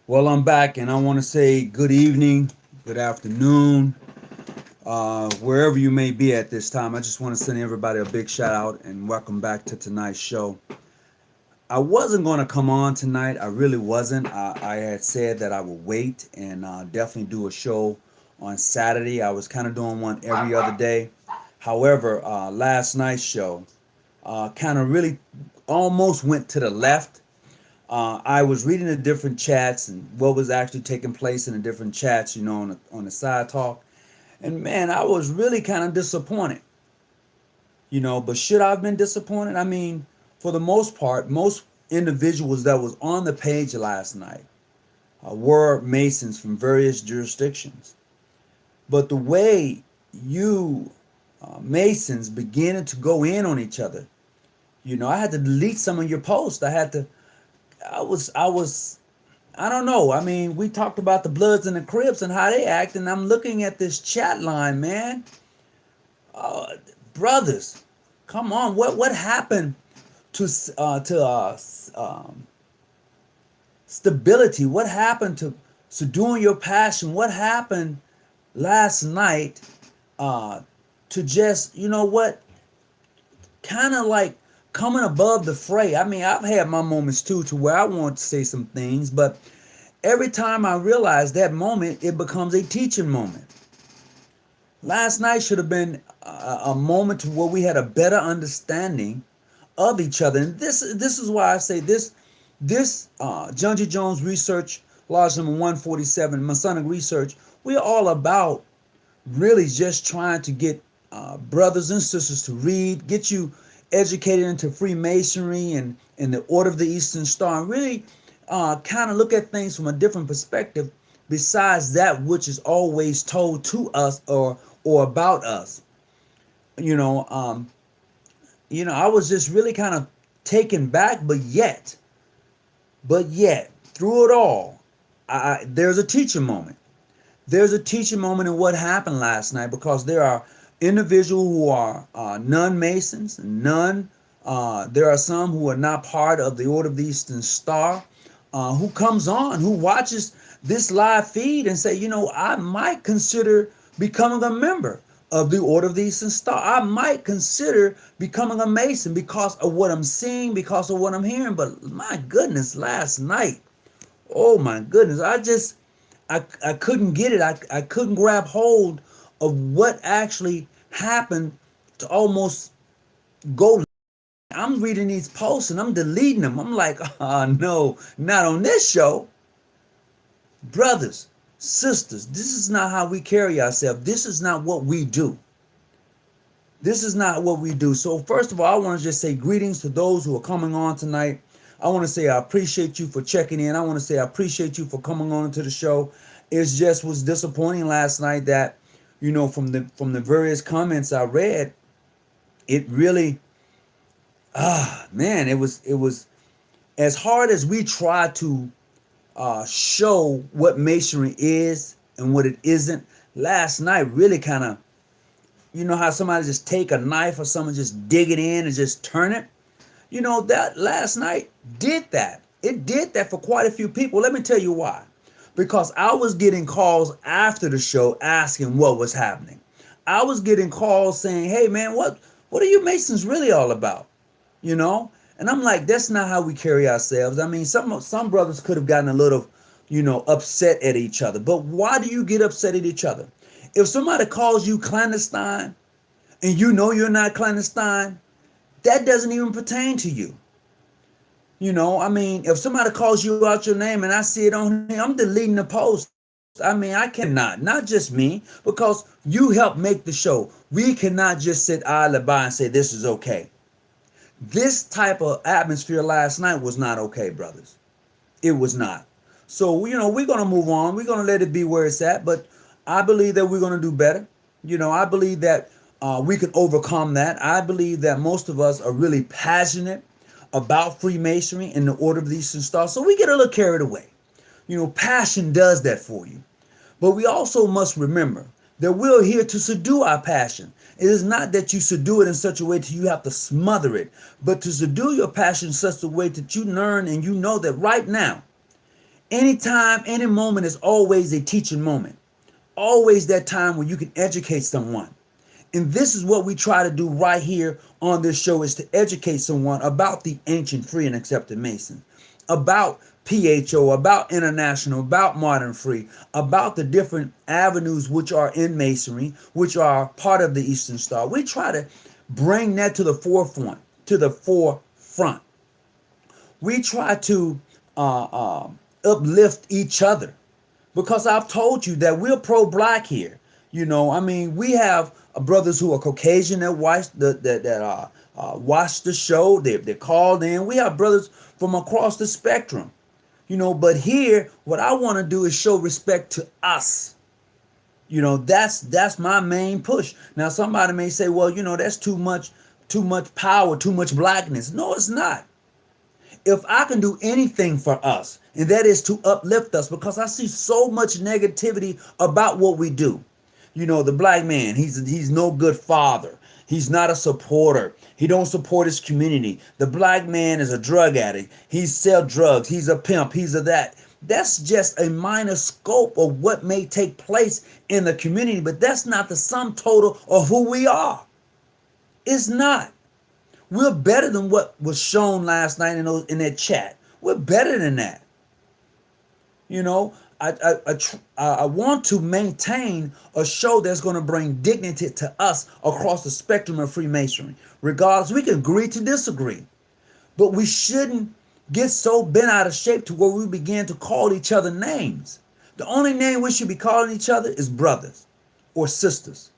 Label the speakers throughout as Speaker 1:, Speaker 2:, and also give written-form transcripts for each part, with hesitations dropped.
Speaker 1: Well, I'm back and I want to say good evening, good afternoon, wherever you may be at this time. I just want to send everybody a big shout out and welcome back to tonight's show. I wasn't going to come on tonight. I really wasn't. I had said that I would wait and definitely do a show on Saturday. I was kind of doing one every other day. However, last night's show kind of really almost went to the left. I was reading the different chats and what was actually taking place in the different chats, on the side talk. And man, I was really kind of disappointed, but should I have been disappointed? I mean, for the most part, most individuals that was on the page last night were Masons from various jurisdictions. But the way you Masons beginning to go in on each other, I had to delete some of your posts. I don't know. I mean, we talked about the Bloods and the Crips and how they act, and I'm looking at this chat line, man. Uh, Brothers, come on. What happened to stability? What happened to subduing your passion? What happened last night to just, kind of like coming above the fray? I mean, I've had my moments too to where I want to say some things, but every time I realize that moment, it becomes a teaching moment. Last night should have been a moment where we had a better understanding of each other. And this is why I say this John G. Jones research, Lodge number 147, Masonic research, we're all about really just trying to get brothers and sisters to read, get you educated into Freemasonry and the Order of the Eastern Star, and really kind of look at things from a different perspective besides that which is always told to us or about us. I was just really kind of taken back, but yet through it all, there's a teaching moment. There's a teaching moment in what happened last night, because there are individuals who are non-Masons, there are some who are not part of the Order of the Eastern Star, who comes on, who watches this live feed and say, I might consider becoming a member of the Order of the Eastern Star. I might consider becoming a Mason because of what I'm seeing, because of what I'm hearing. But my goodness, last night, oh my goodness, I couldn't get it. I couldn't grab hold of what actually happened to almost go. I'm reading these posts and I'm deleting them. I'm like, oh no, not on this show. Brothers, sisters, this is not how we carry ourselves. This is not what we do. This is not what we do. So first of all, I want to just say greetings to those who are coming on tonight. I want to say I appreciate you for checking in. I want to say I appreciate you for coming on to the show. It just was disappointing last night that, from the various comments I read, it really, man, it was as hard as we try to show what masonry is and what it isn't. Last night really kind of, how somebody just take a knife or someone just dig it in and just turn it. That last night did that. It did that for quite a few people. Let me tell you why. Because I was getting calls after the show asking what was happening. I was getting calls saying, hey man, what are you Masons really all about? And I'm like, that's not how we carry ourselves. I mean, some brothers could have gotten a little, upset at each other. But why do you get upset at each other? If somebody calls you clandestine and you're not clandestine, that doesn't even pertain to you. I mean, if somebody calls you out your name and I see it on here, I'm deleting the post. I mean, I cannot, not just me, because you helped make the show. We cannot just sit idly by and say this is okay. This type of atmosphere last night was not okay, brothers. It was not. So, we're going to move on. We're going to let it be where it's at. But I believe that we're going to do better. I believe that we can overcome that. I believe that most of us are really passionate about Freemasonry and the Order of the Eastern Star. So we get a little carried away. Passion does that for you. But we also must remember that we're here to subdue our passion. It is not that you subdue it in such a way that you have to smother it, but to subdue your passion in such a way that you learn and you know that right now, Anytime, any moment is always a teaching moment. Always that time when you can educate someone. And this is what we try to do right here on this show, is to educate someone about the ancient, free, and accepted Masons, about PHO, about international, about modern free, about the different avenues which are in Masonry, which are part of the Eastern Star. We try to bring that to the forefront, We try to uplift each other, because I've told you that we're pro-black here. I mean, we have brothers who are Caucasian that watch the show. They're called in. We have brothers from across the spectrum. But here, what I want to do is show respect to us. That's my main push. Now, somebody may say, well, that's too much power, too much blackness. No, it's not. If I can do anything for us, and that is to uplift us, because I see so much negativity about what we do. The black man, he's no good father. He's not a supporter. He don't support his community. The black man is a drug addict. He sells drugs. He's a pimp. He's a that. That's just a minor scope of what may take place in the community, but that's not the sum total of who we are. It's not. We're better than what was shown last night in that chat. We're better than that. I want to maintain a show that's going to bring dignity to us across the spectrum of Freemasonry. Regardless, we can agree to disagree, but we shouldn't get so bent out of shape to where we begin to call each other names. The only name we should be calling each other is brothers or sisters.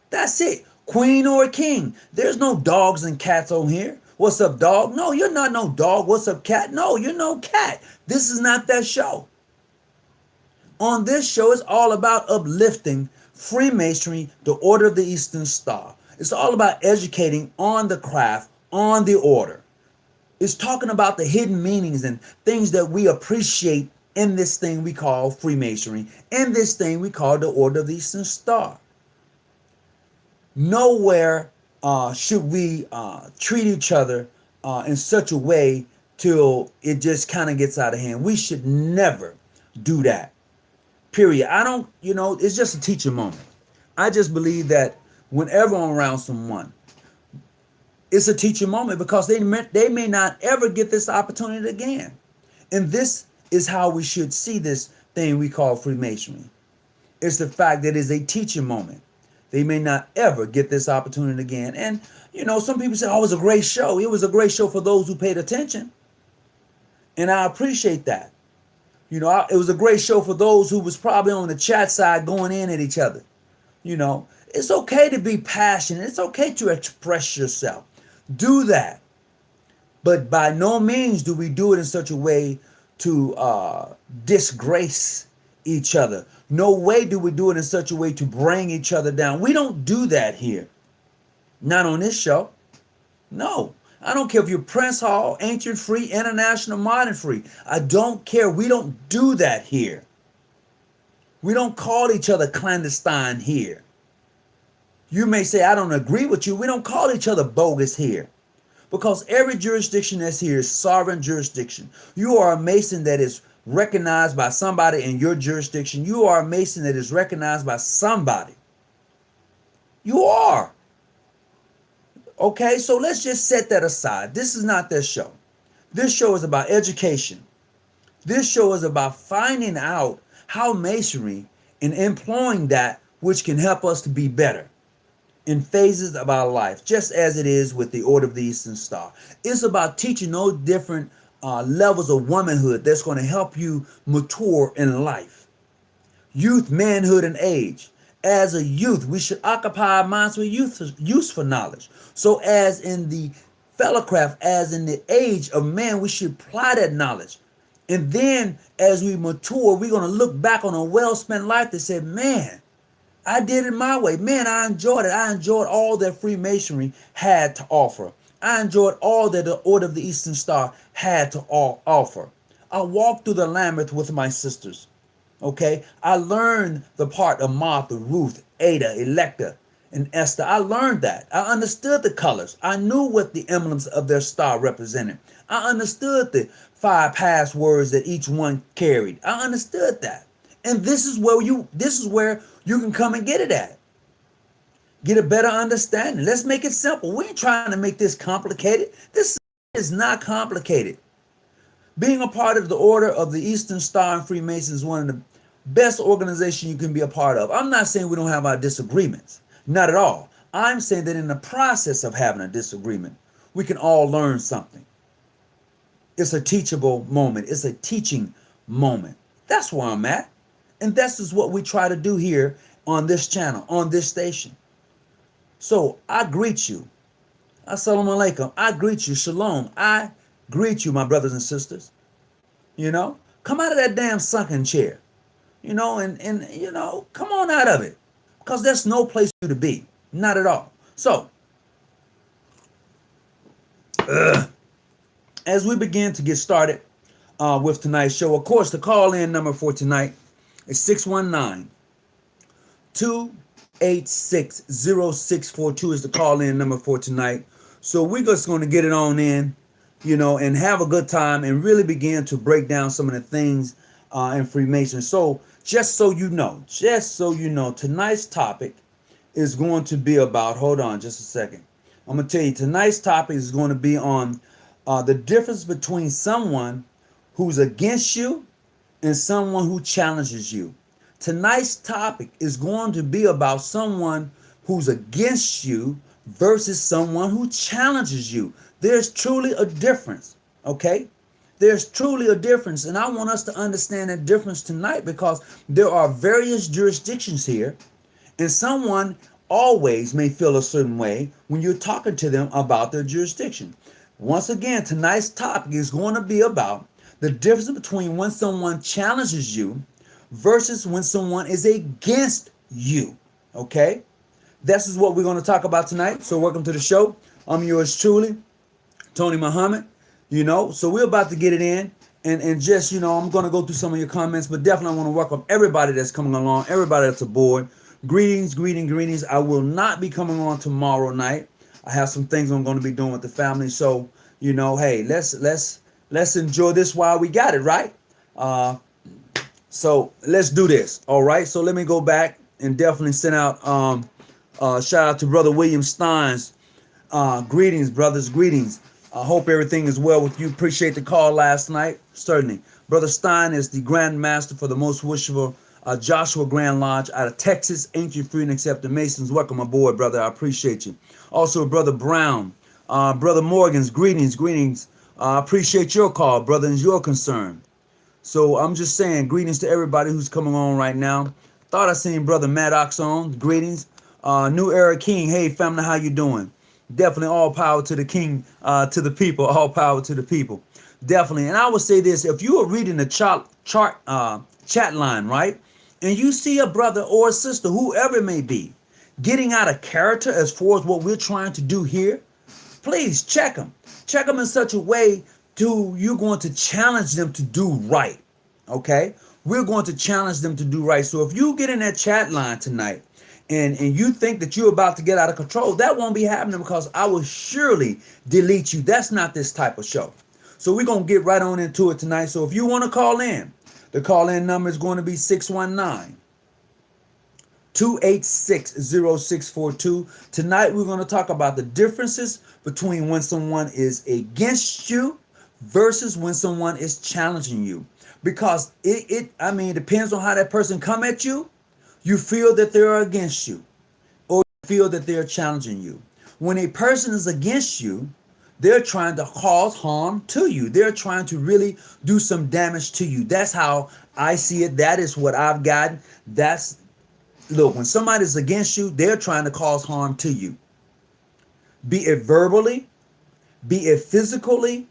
Speaker 1: That's it. Queen or king. There's no dogs and cats on here. What's up, dog? No, you're not no dog. What's up, cat? No, you're no cat. This is not that show. On this show, it's all about uplifting Freemasonry, the Order of the Eastern Star. It's all about educating on the craft, on the order. It's talking about the hidden meanings and things that we appreciate in this thing we call Freemasonry, in this thing we call the Order of the Eastern Star. Nowhere should we treat each other in such a way till it just kind of gets out of hand. We should never do that. Period. I don't, it's just a teaching moment. I just believe that whenever I'm around someone, it's a teaching moment, because they may not ever get this opportunity again. And this is how we should see this thing we call Freemasonry. It's the fact that it's a teaching moment. They may not ever get this opportunity again. And, some people say, oh, it was a great show. It was a great show for those who paid attention. And I appreciate that. It was a great show for those who was probably on the chat side going in at each other. It's okay to be passionate. It's okay to express yourself. Do that. But by no means do we do it in such a way to disgrace each other. No way do we do it in such a way to bring each other down. We don't do that here. Not on this show. No. I don't care if you're Prince Hall, Ancient Free, International, Modern Free. I don't care. We don't do that here. We don't call each other clandestine here. You may say, I don't agree with you. We don't call each other bogus here. Because every jurisdiction that's here is sovereign jurisdiction. You are a Mason that is recognized by somebody in your jurisdiction. You are a Mason that is recognized by somebody. You are. Okay, so let's just set that aside. This is not this show. This show is about education. This show is about finding out how Masonry and employing that which can help us to be better in phases of our life, just as it is with the Order of the Eastern Star. It's about teaching those different levels of womanhood that's going to help you mature in life. Youth, manhood, and age. As a youth, we should occupy our minds with useful knowledge. So as in the fellowcraft, as in the age of man, we should apply that knowledge. And then as we mature, we're going to look back on a well-spent life that said, man, I did it my way. Man, I enjoyed it. I enjoyed all that Freemasonry had to offer. I enjoyed all that the Order of the Eastern Star had to offer. I walked through the labyrinth with my sisters. Okay, I learned the part of Martha, Ruth, Ada, Electa, and Esther. I learned that. I understood the colors. I knew what the emblems of their star represented. I understood the 5 passwords that each one carried. I understood that. And this is where you can come and get it at. Get a better understanding. Let's make it simple. We ain't trying to make this complicated. This is not complicated. Being a part of the Order of the Eastern Star and Freemason is one of the best organizations you can be a part of. I'm not saying we don't have our disagreements. Not at all. I'm saying that in the process of having a disagreement, we can all learn something. It's a teachable moment. It's a teaching moment. That's where I'm at. And this is what we try to do here on this channel, on this station. So I greet you. Assalamu alaikum. I greet you. Shalom. I greet you, my brothers and sisters. You know, come out of that damn sunken chair. You know, and you know, come on out of it. Because there's no place for you to be. Not at all. So, as we begin to get started with tonight's show, of course, the call-in number for tonight is 619-286-0642 is the call-in number for tonight. So we're just going to get it on in, you know, and have a good time and really begin to break down some of the things in Freemasonry. So just so you know, tonight's topic is going to be about, hold on just a second. I'm going to tell you, tonight's topic is going to be on the difference between someone who's against you and someone who challenges you. Tonight's topic is going to be about someone who's against you versus someone who challenges you. There's truly a difference, okay? There's truly a difference, and I want us to understand that difference tonight because there are various jurisdictions here, and someone always may feel a certain way when you're talking to them about their jurisdiction. Once again, tonight's topic is going to be about the difference between when someone challenges you versus when someone is against you, okay? This is what we're going to talk about tonight. So welcome to the show. I'm yours truly, Tony Muhammad. You know, so we're about to get it in. And just, you know, I'm going to go through some of your comments, but definitely I want to welcome everybody that's coming along, everybody that's aboard. Greetings, greetings. I will not be coming on tomorrow night. I have some things I'm going to be doing with the family. So, you know, hey, let's enjoy this while we got it, right? So let's do this. All right. So let me go back and definitely send out shout out to Brother William Steins. Greetings, brothers, greetings. I hope everything is well with you. Appreciate the call last night. Certainly. Brother Stein is the Grand Master for the Most Worshipful Joshua Grand Lodge out of Texas. Ancient, Free, and Accepted Masons. Welcome aboard, brother. I appreciate you. Also, Brother Brown. Brother Morgan's greetings. I appreciate your call, brother, and your concern. So I'm just saying greetings to everybody who's coming on right now. Thought I seen Brother Maddox on. Greetings. New Era King. Hey, family, how you doing? Definitely all power to the king, to the people, all power to the people. Definitely. And I would say this, if you are reading the chat line, right, and you see a brother or a sister, whoever it may be, getting out of character as far as what we're trying to do here, please check them. Check them in such a way to you're going to challenge them to do right, okay? We're going to challenge them to do right. So if you get in that chat line tonight, and you think that you're about to get out of control, that won't be happening because I will surely delete you. That's not this type of show. So we're going to get right on into it tonight. So if you want to call in, the call-in number is going to be 619-286-0642. Tonight we're going to talk about the differences between when someone is against you versus when someone is challenging you. Because it depends on how that person come at you. You feel that they're against you or you feel that they're challenging you. When a person is against you, they're trying to cause harm to you. They're trying to really do some damage to you. That's how I see it. That is what I've gotten. Look, when somebody's against you, they're trying to cause harm to you. Be it verbally, be it physically,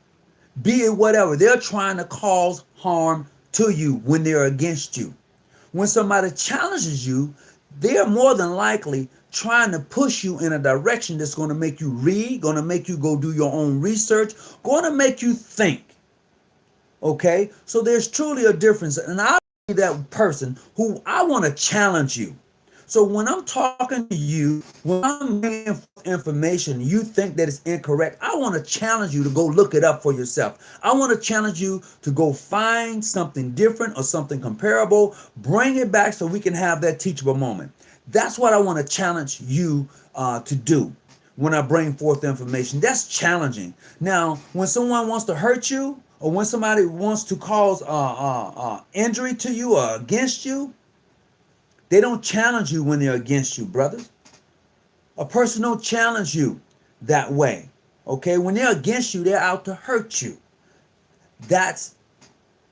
Speaker 1: be it whatever. They're trying to cause harm to you when they're against you. When somebody challenges you, they're more than likely trying to push you in a direction that's going to make you read, going to make you go do your own research, going to make you think. Okay? So there's truly a difference. And I'll be that person who I want to challenge you. So when I'm talking to you, when I'm bringing information, you think that it's incorrect, I want to challenge you to go look it up for yourself. I want to challenge you to go find something different or something comparable, bring it back so we can have that teachable moment. That's what I want to challenge you to do when I bring forth information. That's challenging. Now, when someone wants to hurt you, or when somebody wants to cause injury to you or against you, they don't challenge you when they're against you, brothers. A person don't challenge you that way. Okay, when they're against you, they're out to hurt you. That's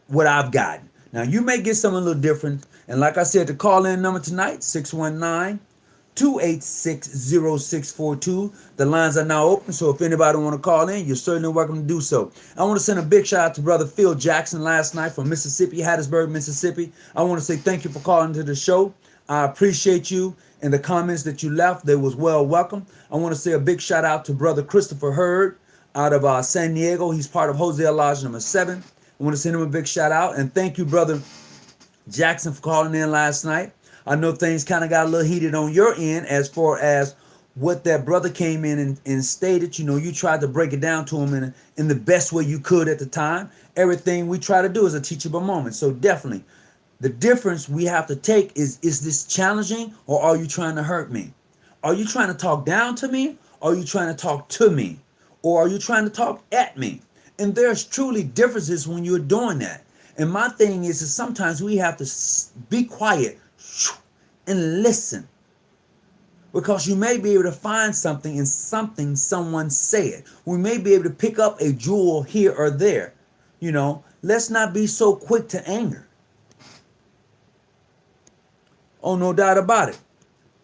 Speaker 1: what I've gotten. Now, you may get something a little different. And like I said, the call-in number tonight, 619-286-0642. The lines are now open, so if anybody want to call in, you're certainly welcome to do so. I want to send a big shout out to Brother Phil Jackson last night from Mississippi, Hattiesburg, Mississippi. I want to say thank you for calling to the show. I appreciate you and the comments that you left. They was well welcome. I want to say a big shout out to Brother Christopher Hurd out of San Diego. He's part of Hosea Lodge number 7. I want to send him a big shout out. And thank you, Brother Jackson, for calling in last night. I know things kind of got a little heated on your end as far as what that brother came in and stated. You know, you tried to break it down to him in the best way you could at the time. Everything we try to do is a teachable moment. So definitely, the difference we have to take is this challenging, or are you trying to hurt me? Are you trying to talk down to me? Or are you trying to talk to me? Or are you trying to talk at me? And there's truly differences when you're doing that. And my thing is sometimes we have to be quiet and listen, because you may be able to find something in something someone said. We may be able to pick up a jewel here or there. You know, let's not be so quick to anger. Oh, no doubt about it.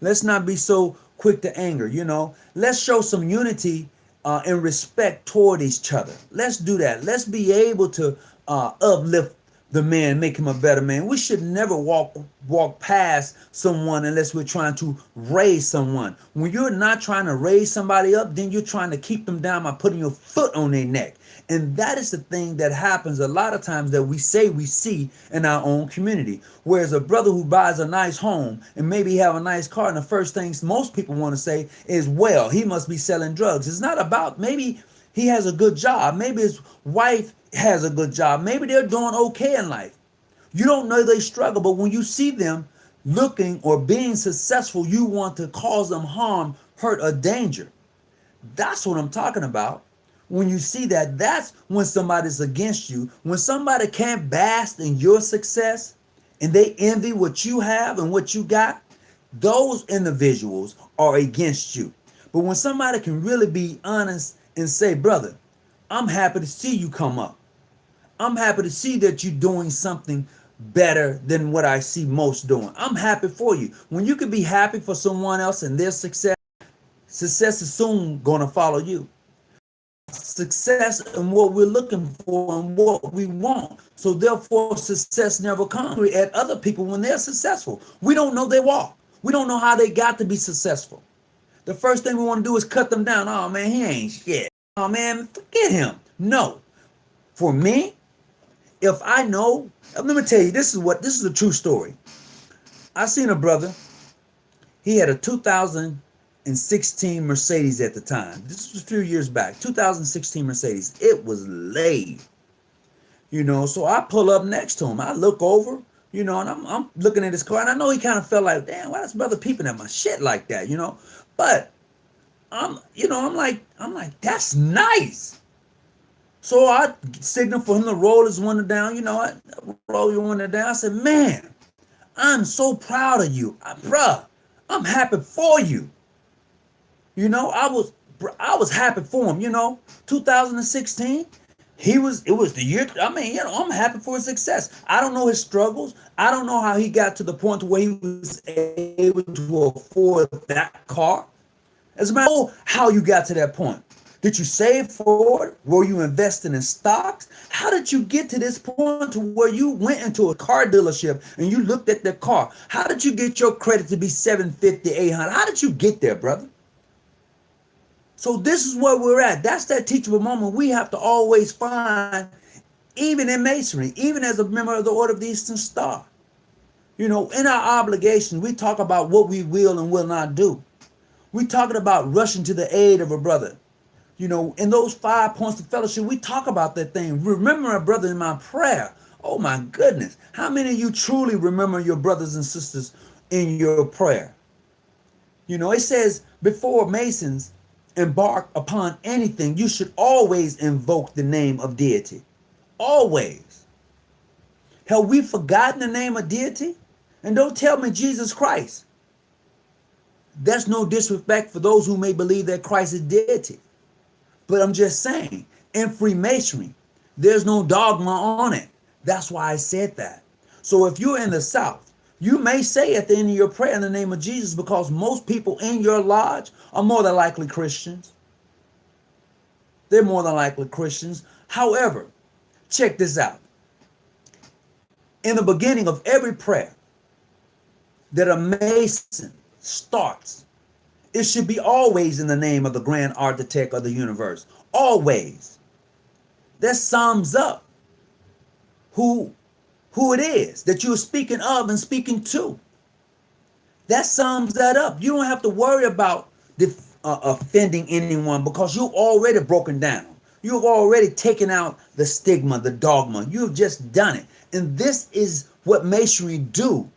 Speaker 1: Let's not be so quick to anger. You know, let's show some unity and respect toward each other. Let's do that. Let's be able to uplift the man, make him a better man. We should never walk past someone unless we're trying to raise someone. When you're not trying to raise somebody up, then you're trying to keep them down by putting your foot on their neck. And that is the thing that happens a lot of times that we say we see in our own community. Whereas a brother who buys a nice home and maybe have a nice car, and the first things most people want to say is, well, he must be selling drugs. It's not about, maybe he has a good job. Maybe his wife has a good job. Maybe they're doing okay in life. You don't know they struggle, but when you see them looking or being successful, you want to cause them harm, hurt, or danger. That's what I'm talking about. When you see that, that's when somebody's against you. When somebody can't bask in your success and they envy what you have and what you got, those individuals are against you. But when somebody can really be honest and say, brother, I'm happy to see you come up. I'm happy to see that you're doing something better than what I see most doing. I'm happy for you. When you can be happy for someone else and their success, success is soon going to follow you. Success and what we're looking for and what we want. So therefore, success never comes at other people when they're successful. We don't know their walk. We don't know how they got to be successful. The first thing we want to do is cut them down. Oh man, he ain't shit. Oh man, forget him. No. For me, if I know, let me tell you, this is a true story. I seen a brother. He had a 2016 Mercedes at the time. This was a few years back. 2016 Mercedes. It was laid. You know, so I pull up next to him. I look over, you know, and I'm looking at his car, and I know he kind of felt like, damn, why this brother peeping at my shit like that, you know? But I'm like, that's nice. So I signaled for him to roll his window down. You know what? Roll your window down. I said, man, I'm so proud of you. Bruh, I'm happy for you. You know, I was happy for him, you know. 2016, it was the year. I mean, you know, I'm happy for his success. I don't know his struggles. I don't know how he got to the point where he was able to afford that car. As a matter of how you got to that point. Did you save for it? Were you investing in stocks? How did you get to this point to where you went into a car dealership and you looked at the car? How did you get your credit to be 750, 800? How did you get there, brother? So this is where we're at. That's that teachable moment we have to always find, even in Masonry, even as a member of the Order of the Eastern Star. You know, in our obligations, we talk about what we will and will not do. We talking about rushing to the aid of a brother. You know, in those 5 points of fellowship, we talk about that thing. Remember a brother in my prayer. Oh my goodness. How many of you truly remember your brothers and sisters in your prayer? You know, it says before Masons embark upon anything, you should always invoke the name of deity. Always. Have we forgotten the name of deity? And don't tell me Jesus Christ. That's no disrespect for those who may believe that Christ is deity. But I'm just saying, in Freemasonry, there's no dogma on it. That's why I said that. So if you're in the South, you may say at the end of your prayer in the name of Jesus, because most people in your lodge are more than likely Christians. They're more than likely Christians. However, check this out. In the beginning of every prayer that a Mason starts, it should be always in the name of the grand architect of the universe. Always. That sums up who it is that you're speaking of and speaking to. That sums that up. You don't have to worry about offending anyone, because you've already broken down. You've already taken out the stigma, the dogma. You've just done it. And this is what Masonry do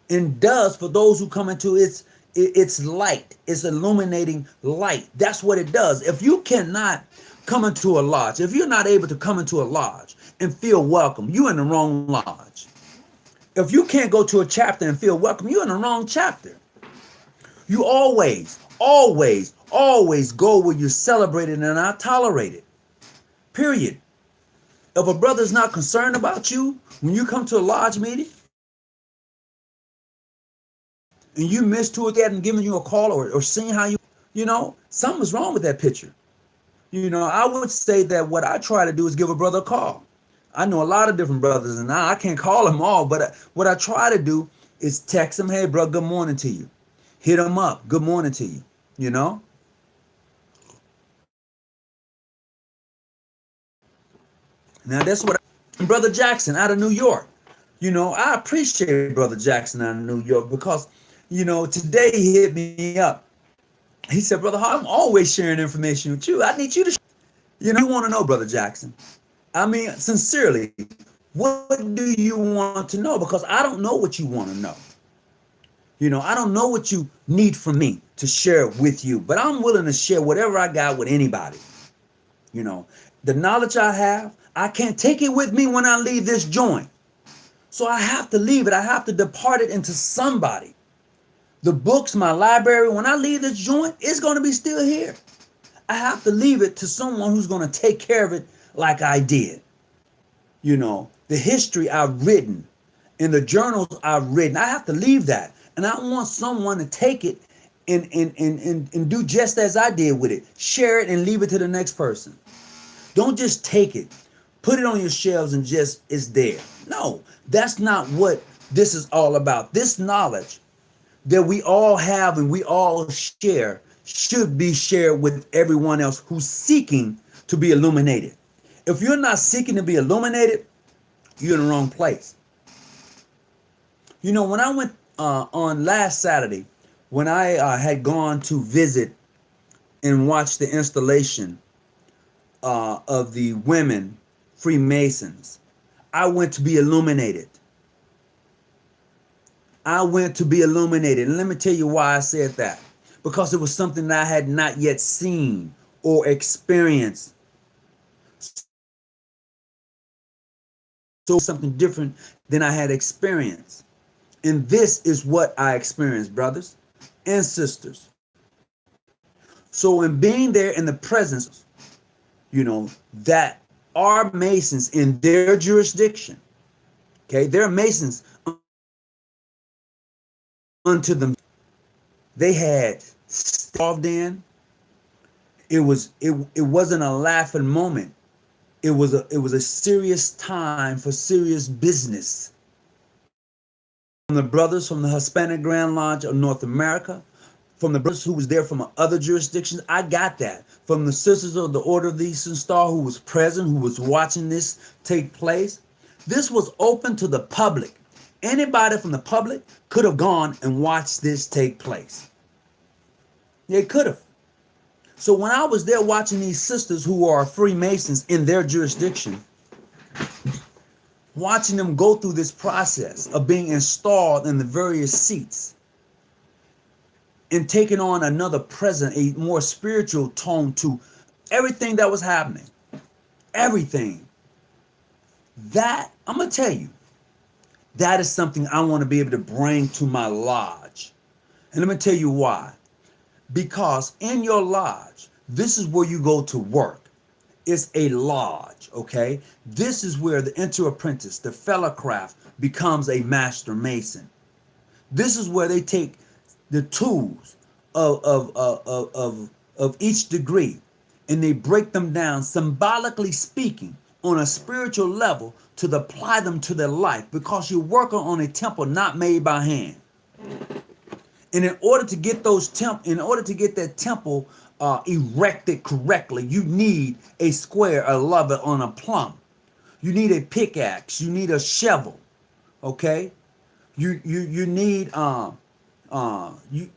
Speaker 1: and does for those who come into its light. It's illuminating light. That's what it does. If you cannot come into a lodge, if you're not able to come into a lodge and feel welcome, you're in the wrong lodge. If you can't go to a chapter and feel welcome, you're in the wrong chapter. You always go where you're celebrated and not tolerated. Period. If a brother's not concerned about you when you come to a lodge meeting, and you miss two or three and giving you a call or seeing how you know, something's wrong with that picture. You know, I would say that what I try to do is give a brother a call. I know a lot of different brothers, and I can't call them all, but what I try to do is text them, hey, bro, good morning to you. Hit them up, good morning to you, you know? Now, that's what Brother Jackson out of New York. You know, I appreciate Brother Jackson out of New York, because, you know, today he hit me up. He said, Brother Hart, I'm always sharing information with you. I need you to, you know, you want to know, Brother Jackson. I mean, sincerely, what do you want to know? Because I don't know what you want to know. You know, I don't know what you need from me to share with you, but I'm willing to share whatever I got with anybody. You know, the knowledge I have, I can't take it with me when I leave this joint. So I have to leave it. I have to depart it into somebody. The books, my library, when I leave this joint, it's going to be still here. I have to leave it to someone who's going to take care of it like I did. You know, the history I've written, in the journals I've written, I have to leave that. And I want someone to take it and do just as I did with it. Share it and leave it to the next person. Don't just take it, put it on your shelves and just, it's there. No, that's not what this is all about. This knowledge that we all have and we all share should be shared with everyone else who's seeking to be illuminated. If you're not seeking to be illuminated, you're in the wrong place. You know, when I went on last Saturday, when I had gone to visit and watch the installation of the women Freemasons, I went to be illuminated. I went to be illuminated. And let me tell you why I said that. Because it was something that I had not yet seen or experienced. So something different than I had experienced. And this is what I experienced, brothers and sisters. So in being there in the presence, you know, that are Masons in their jurisdiction, okay, they're Masons unto them. They had starved in. It wasn't a laughing moment. It was a serious time for serious business. From the brothers from the Hispanic Grand Lodge of North America, from the brothers who was there from other jurisdictions, I got that. From the sisters of the Order of the Eastern Star who was present, who was watching this take place. This was open to the public. Anybody from the public could have gone and watched this take place. They could have. So when I was there watching these sisters who are Freemasons in their jurisdiction, watching them go through this process of being installed in the various seats and taking on another present, a more spiritual tone to everything that was happening, everything, that, I'm going to tell you, that is something I want to be able to bring to my lodge. And let me tell you why. Because in your lodge, this is where you go to work. It's a lodge, okay? This is where the enter-apprentice, the fellowcraft, becomes a master mason. This is where they take the tools of each degree and they break them down, symbolically speaking, on a spiritual level to apply them to their life, because you're working on a temple not made by hand. And in order to get that temple erected correctly, you need a square, a lever on a plumb. You need a pickaxe. You need a shovel. Okay, you need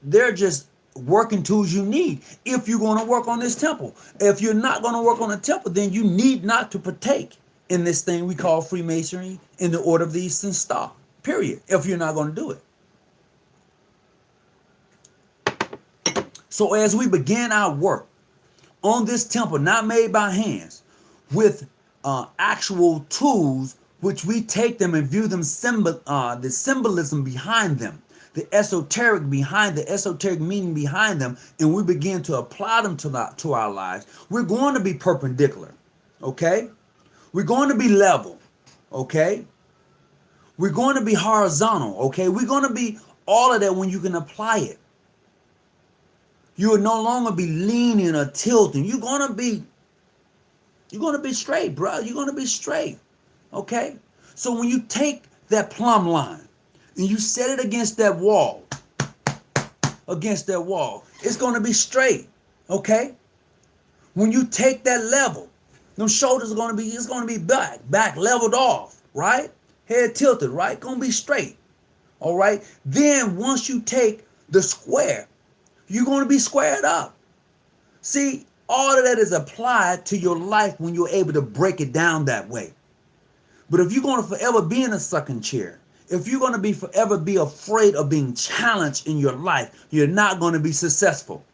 Speaker 1: they're just working tools you need if you're going to work on this temple. If you're not going to work on the temple, then you need not to partake in this thing we call Freemasonry in the order of the Eastern Star. Period. If you're not going to do it. So as we begin our work on this temple, not made by hands, with actual tools, which we take them and view them, the symbolism behind them, the esoteric meaning behind them, and we begin to apply them to our lives, we're going to be perpendicular, okay? We're going to be level, okay? We're going to be horizontal, okay? We're going to be all of that when you can apply it. You will no longer be leaning or tilting. You're gonna be straight, bro. You're gonna be straight. Okay? So when you take that plumb line and you set it against that wall, it's gonna be straight. Okay? When you take that level, them shoulders are gonna be back leveled off, right? Head tilted, right? Gonna be straight. All right. Then once you take the square, you're going to be squared up. See, all of that is applied to your life when you're able to break it down that way. But if you're going to forever be in a sucking chair, if you're going to forever be afraid of being challenged in your life, you're not going to be successful.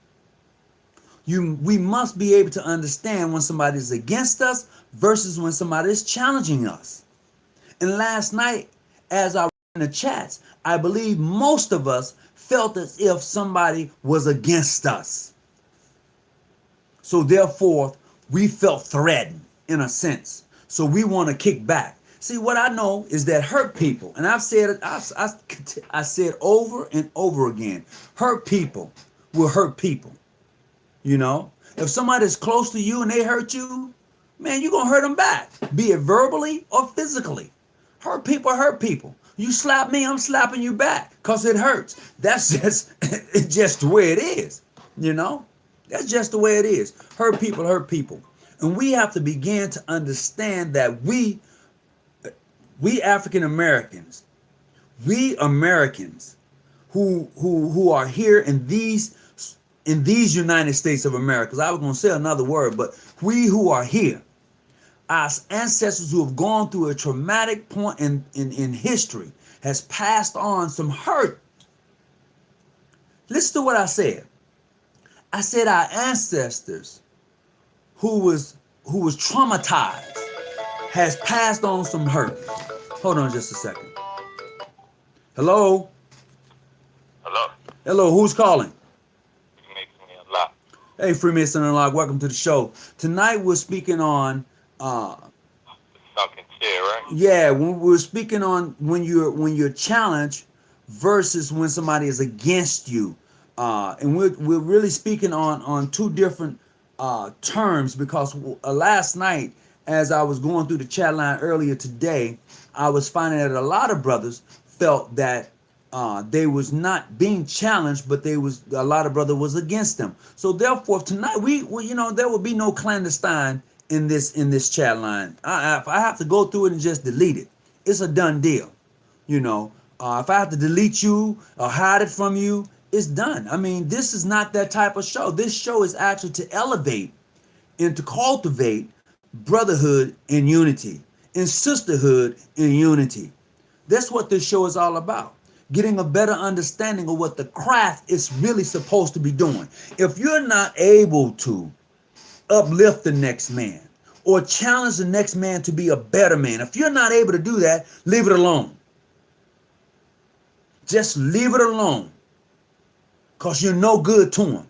Speaker 1: We must be able to understand when somebody is against us versus when somebody is challenging us. And last night, as I in the chats, I believe most of us felt as if somebody was against us. So therefore, we felt threatened in a sense. So we want to kick back. See, what I know is that hurt people, and I've said it, I said over and over again, hurt people will hurt people. You know, if somebody's close to you and they hurt you, man, you're going to hurt them back, be it verbally or physically. Hurt people hurt people. You slap me, I'm slapping you back because it hurts. That's just the way it is, you know? That's just the way it is. Hurt people hurt people. And we have to begin to understand that we African Americans, we Americans who are here in these United States of America, 'cause I was going to say another word, but we who are here, our ancestors who have gone through a traumatic point in history, has passed on some hurt. Listen to what I said. I said our ancestors who was traumatized has passed on some hurt. Hold on just a second. Hello?
Speaker 2: Hello?
Speaker 1: Hello, who's calling?
Speaker 2: Freemason Unlocked.
Speaker 1: Hey, Freemason Unlocked, welcome to the show. Tonight we're speaking on
Speaker 2: Sunken chair, right?
Speaker 1: yeah, we're speaking on when you're challenged versus when somebody is against you. And we're really speaking on two different terms, because last night, as I was going through the chat line earlier today, I was finding that a lot of brothers felt that they was not being challenged, but a lot of brother was against them. So therefore, tonight we there will be no clandestine in this chat line. I have to go through it and just delete it. It's a done deal, you know. If I have to delete you or hide it from you, it's done. I mean, this is not that type of show. This show is actually to elevate and to cultivate brotherhood and unity and sisterhood and unity. That's what this show is all about. Getting a better understanding of what the craft is really supposed to be doing. If you're not able to uplift the next man or challenge the next man to be a better man, if you're not able to do that, leave it alone. Just leave it alone, because you're no good to him.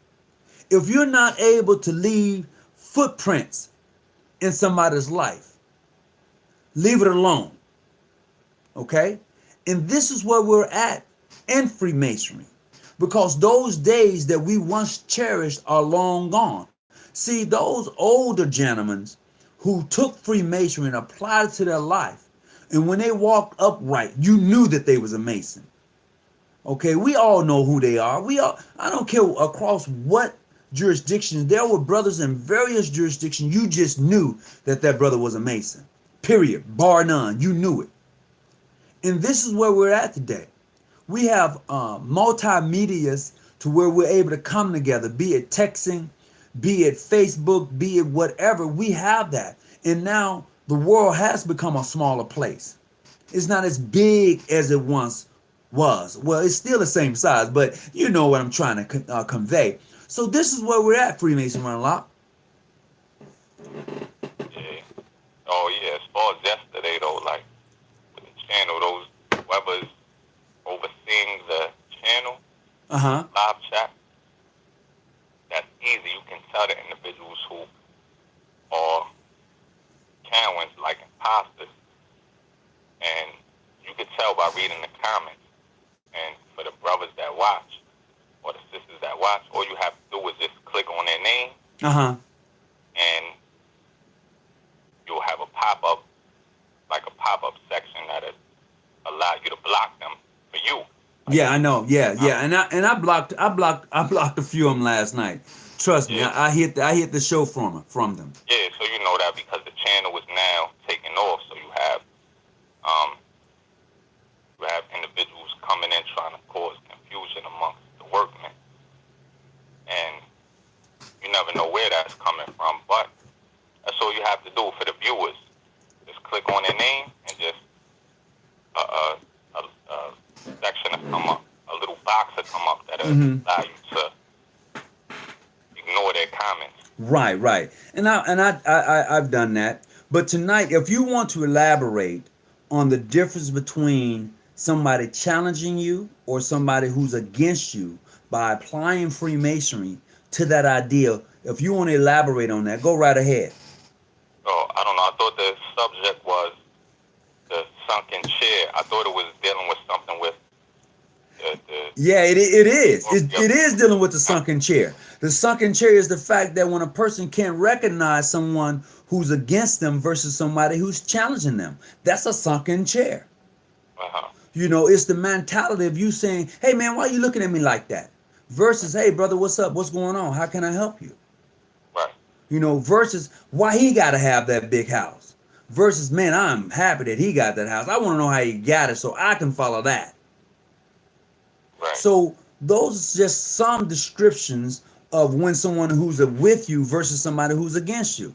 Speaker 1: If you're not able to leave footprints in somebody's life, leave it alone. Okay? And this is where we're at in Freemasonry, because those days that we once cherished are long gone. See, those older gentlemen who took Freemasonry and applied it to their life, and when they walked upright, you knew that they was a Mason. Okay, we all know who they are. I don't care across what jurisdictions. There were brothers in various jurisdictions. You just knew that that brother was a Mason. Period. Bar none. You knew it. And this is where we're at today. We have multimedias to where we're able to come together, be it texting, be it Facebook, be it whatever. We have that. And now the world has become a smaller place. It's not as big as it once was. Well, it's still the same size, but you know what I'm trying to convey. So this is where we're at, Freemason Run Lock.
Speaker 2: Yeah. Oh, yeah. As far as yesterday, though, like, with the channel, those whoever's overseeing the channel, live chat, that's easy. You can tell the individuals who are Karens, like imposters, and you can tell by reading the comments. And for the brothers that watch, or the sisters that watch, all you have to do is just click on their name, and you'll have a pop-up, like a pop-up section that'll allow you to block them for you. Like,
Speaker 1: yeah, I know. Yeah. And I blocked a few of them last night. Trust me,
Speaker 2: yeah.
Speaker 1: I hit the show from them.
Speaker 2: Yeah, so you know that because the channel is now taking off, so you have individuals coming in trying to cause confusion amongst the workmen, and you never know where that's coming from. But that's all you have to do for the viewers. Just click on their name and just a section will come up, a little box will come up that'll allow you to ignore their comments.
Speaker 1: Right. And I've done that. But tonight, if you want to elaborate on the difference between somebody challenging you or somebody who's against you by applying Freemasonry to that idea, if you want to elaborate on that, go right ahead.
Speaker 2: Oh, I don't know. I thought the subject was the sunken chair. I thought it was dealing with something with
Speaker 1: Yeah, it is. It is dealing with the sunken chair. The sunken chair is the fact that when a person can't recognize someone who's against them versus somebody who's challenging them, that's a sunken chair. You know, it's the mentality of you saying, hey, man, why are you looking at me like that? Versus, hey, brother, what's up? What's going on? How can I help you?
Speaker 2: Right.
Speaker 1: You know, versus why he got to have that big house. Versus, man, I'm happy that he got that house. I want to know how he got it so I can follow that.
Speaker 2: Right.
Speaker 1: So those are just some descriptions of when someone who's with you versus somebody who's against you.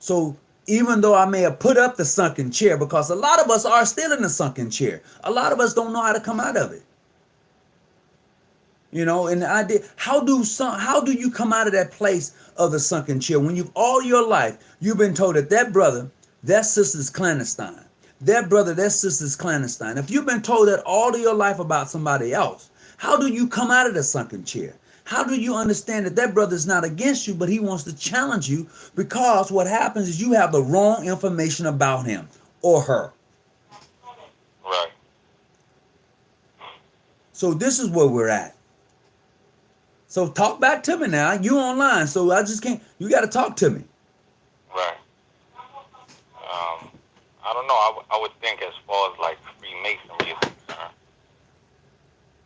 Speaker 1: So even though I may have put up the sunken chair, because a lot of us are still in the sunken chair. A lot of us don't know how to come out of it. You know, and the idea, how do you come out of that place of the sunken chair when you've all your life you've been told that brother, that sister's clandestine. That brother, that sister's clandestine. If you've been told that all of your life about somebody else, how do you come out of the sunken chair? How do you understand that brother's not against you, but he wants to challenge you? Because what happens is you have the wrong information about him or her.
Speaker 2: Right.
Speaker 1: So this is where we're at. So talk back to me now. You online, so I just can't. You got to talk to me.
Speaker 2: Right. I don't know. I would think as far as like Freemasonry is concerned,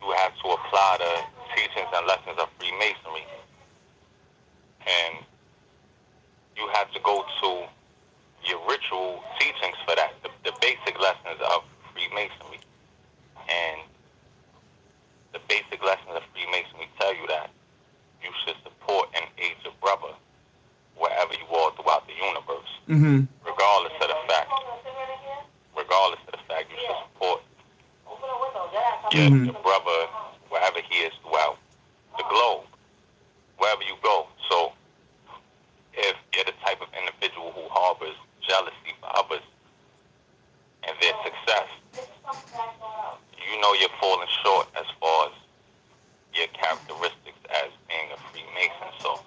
Speaker 2: you have to apply the teachings and lessons of Freemasonry, and you have to go to your ritual teachings for that, the basic lessons of Freemasonry.
Speaker 1: Mm-hmm.
Speaker 2: regardless of the fact. Regardless of the fact, you should support your brother wherever he is throughout the globe, wherever you go. So if you're the type of individual who harbors jealousy for others and their success, you know you're falling short as far as your characteristics as being a Freemason. So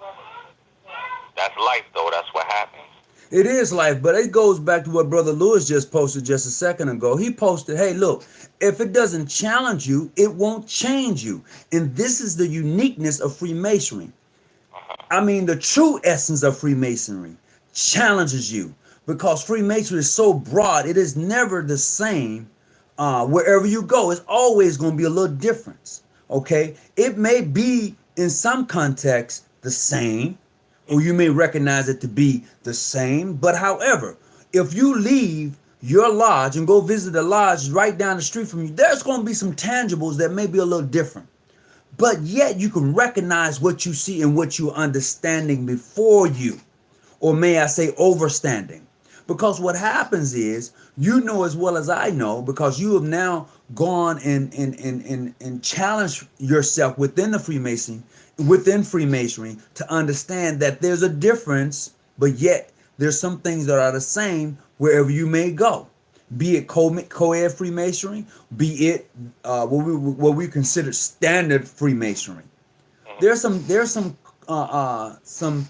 Speaker 2: that's life, though. That's what happens.
Speaker 1: It is life, but it goes back to what Brother Lewis just posted just a second ago. He posted, hey, look, if it doesn't challenge you, it won't change you. And this is the uniqueness of Freemasonry. I mean, the true essence of Freemasonry challenges you because Freemasonry is so broad, it is never the same wherever you go. It's always going to be a little difference, okay? It may be, in some contexts, the same, or you may recognize it to be the same. But however, if you leave your lodge and go visit a lodge right down the street from you, there's going to be some tangibles that may be a little different. But yet you can recognize what you see and what you're understanding before you, or may I say overstanding. Because what happens is, you know as well as I know, because you have now gone and challenged yourself within Freemasonry to understand that there's a difference, but yet there's some things that are the same wherever you may go. Be it co-ed Freemasonry, be it what we consider standard Freemasonry. There's some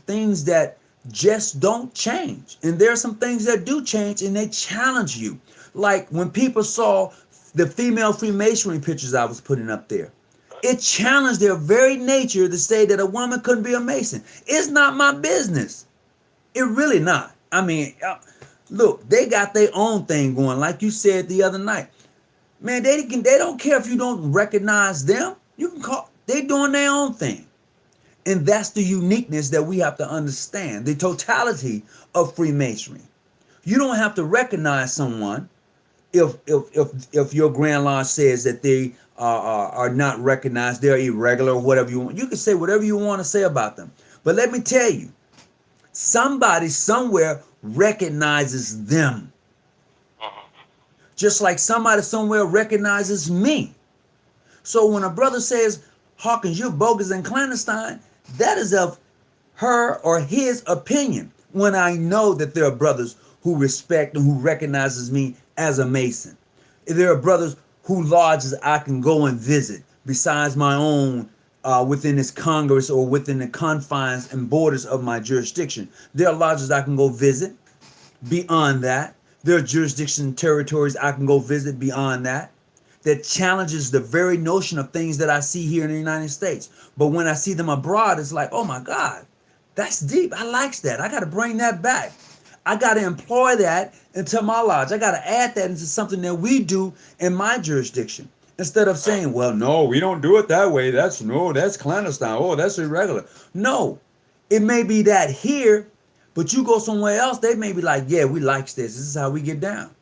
Speaker 1: things that just don't change, and there are some things that do change, and they challenge you. Like when people saw the female Freemasonry pictures I was putting up there, it challenged their very nature to say that a woman couldn't be a Mason. It's not my business. It really not. I mean, look, they got their own thing going. Like you said the other night, man, they don't care if you don't recognize them. You can call, they doing their own thing. And that's the uniqueness that we have to understand, the totality of Freemasonry. You don't have to recognize someone if your Grand Lodge says that they are not recognized, they're irregular, or whatever you want. You can say whatever you want to say about them. But let me tell you, somebody somewhere recognizes them. Just like somebody somewhere recognizes me. So when a brother says, Hawkins, you're bogus and clandestine, that is of her or his opinion, when I know that there are brothers who respect and who recognizes me as a Mason. There are brothers who lodges I can go and visit besides my own within this Congress or within the confines and borders of my jurisdiction. There are lodges I can go visit beyond that. There are jurisdiction territories I can go visit beyond that. That challenges the very notion of things that I see here in the United States. But when I see them abroad, it's like, oh my God, that's deep. I like that. I got to bring that back. I got to employ that into my lodge. I got to add that into something that we do in my jurisdiction. Instead of saying, well, no, we don't do it that way. That's clandestine. Oh, that's irregular. No, it may be that here, but you go somewhere else, they may be like, yeah, we like this. This is how we get down.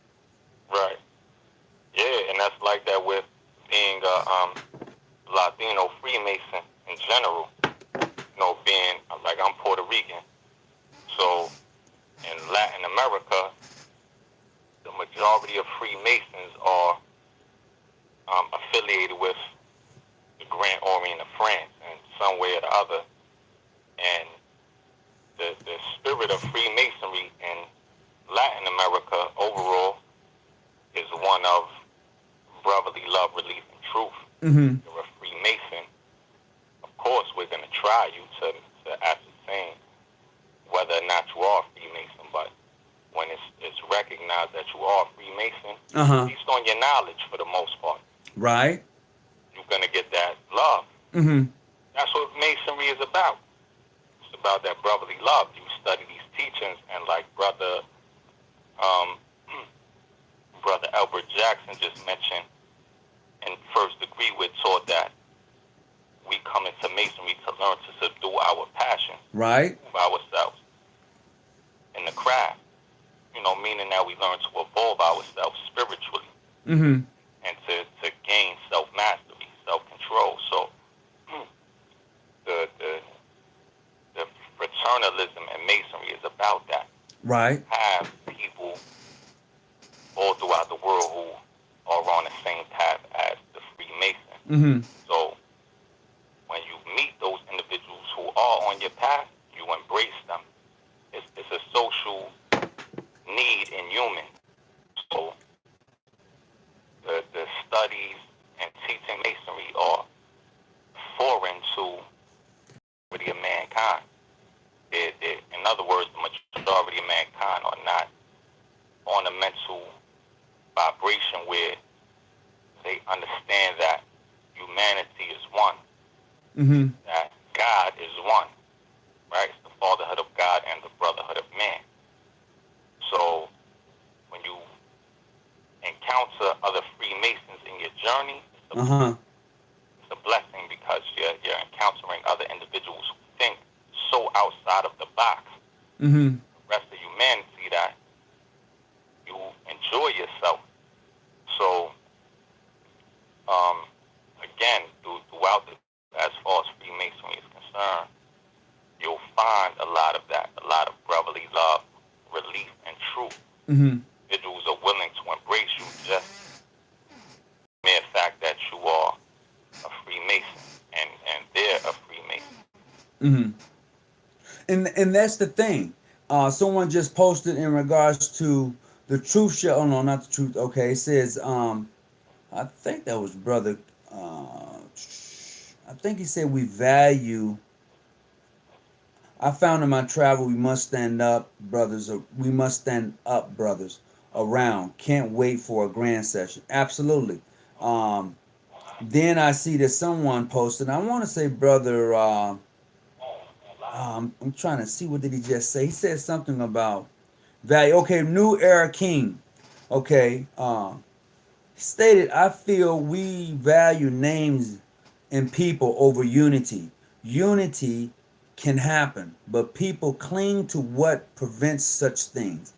Speaker 2: Right. Yeah, and that's like that with being a Latino Freemason in general. You know, being like I'm Puerto Rican. So in Latin America, the majority of Freemasons are affiliated with the Grand Orient of France in some way or the other. And the spirit of Freemasonry in Latin America overall is one of brotherly love, relief, and truth. You're a Freemason. Of course, we're going to try you to ascertain whether or not you are a Freemason, but when it's recognized that you are a Freemason, based on your knowledge for the most part,
Speaker 1: right?
Speaker 2: You're going to get that love. That's what Masonry is about. It's about that brotherly love. You study these teachings, and like Brother Albert Jackson just mentioned, in first degree, we're taught that we come into Masonry to learn to subdue our passion,
Speaker 1: right?
Speaker 2: Ourselves in the craft. You know, meaning that we learn to evolve ourselves spiritually and to gain self-mastery, self-control. So the fraternalism and Masonry is about that.
Speaker 1: Right.
Speaker 2: have people all throughout the world who are on the same path as the Freemason.
Speaker 1: Mm-hmm.
Speaker 2: So when you meet those individuals who are on your path, you embrace them. It's a social need in humans. So the studies and teaching Masonry are foreign to the majority of mankind. In other words, the majority of mankind are not on a mental vibration where they understand that humanity is one,
Speaker 1: Mm-hmm.
Speaker 2: that God is one, right? It's the fatherhood of God and the brotherhood of man. So when you encounter other Freemasons in your journey, it's a blessing because you're encountering other individuals who think so outside of the box.
Speaker 1: Mm-hmm.
Speaker 2: The rest of humanity that you enjoy yourself. So again, throughout as far as Freemasonry is concerned, you'll find a lot of that, a lot of brotherly love, relief, and truth.
Speaker 1: Mm-hmm.
Speaker 2: Individuals are willing to embrace you just the mere fact that you are a Freemason and they're a Freemason.
Speaker 1: Mm-hmm. And that's the thing. Someone just posted in regards to the truth show. Oh no, not the truth. Okay, it says I think that was brother. I think he said we value. I found in my travel we must stand up, brothers. We must stand up, brothers. Around. Can't wait for a grand session. Absolutely. Um, then I see that someone posted. I want to say brother. I'm trying to see what did he just say. He said something about value. Okay, New Era King. Okay. Stated, I feel we value names and people over unity. Unity can happen, but people cling to what prevents such things.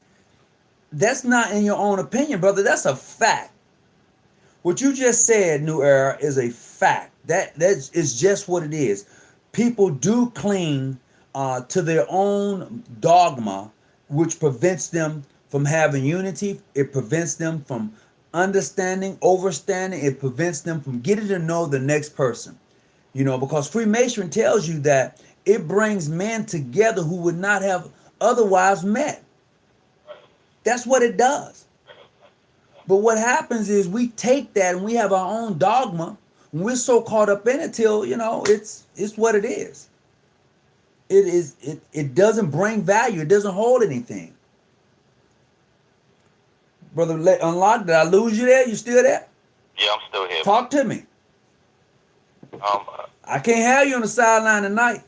Speaker 1: That's not in your own opinion, brother. That's a fact. What you just said, New Era, is a fact. That is just what it is. People do cling to their own dogma, which prevents them from having unity. It prevents them from understanding, overstanding. It prevents them from getting to know the next person. You know, because Freemasonry tells you that it brings men together who would not have otherwise met. That's what it does. But what happens is we take that and we have our own dogma. And we're so caught up in it till, it's what it is. It doesn't bring value. It doesn't hold anything. Brother Unlocked, did I lose you there? You still there?
Speaker 2: Yeah, I'm still here.
Speaker 1: Talk to me. I can't have you on the sideline tonight.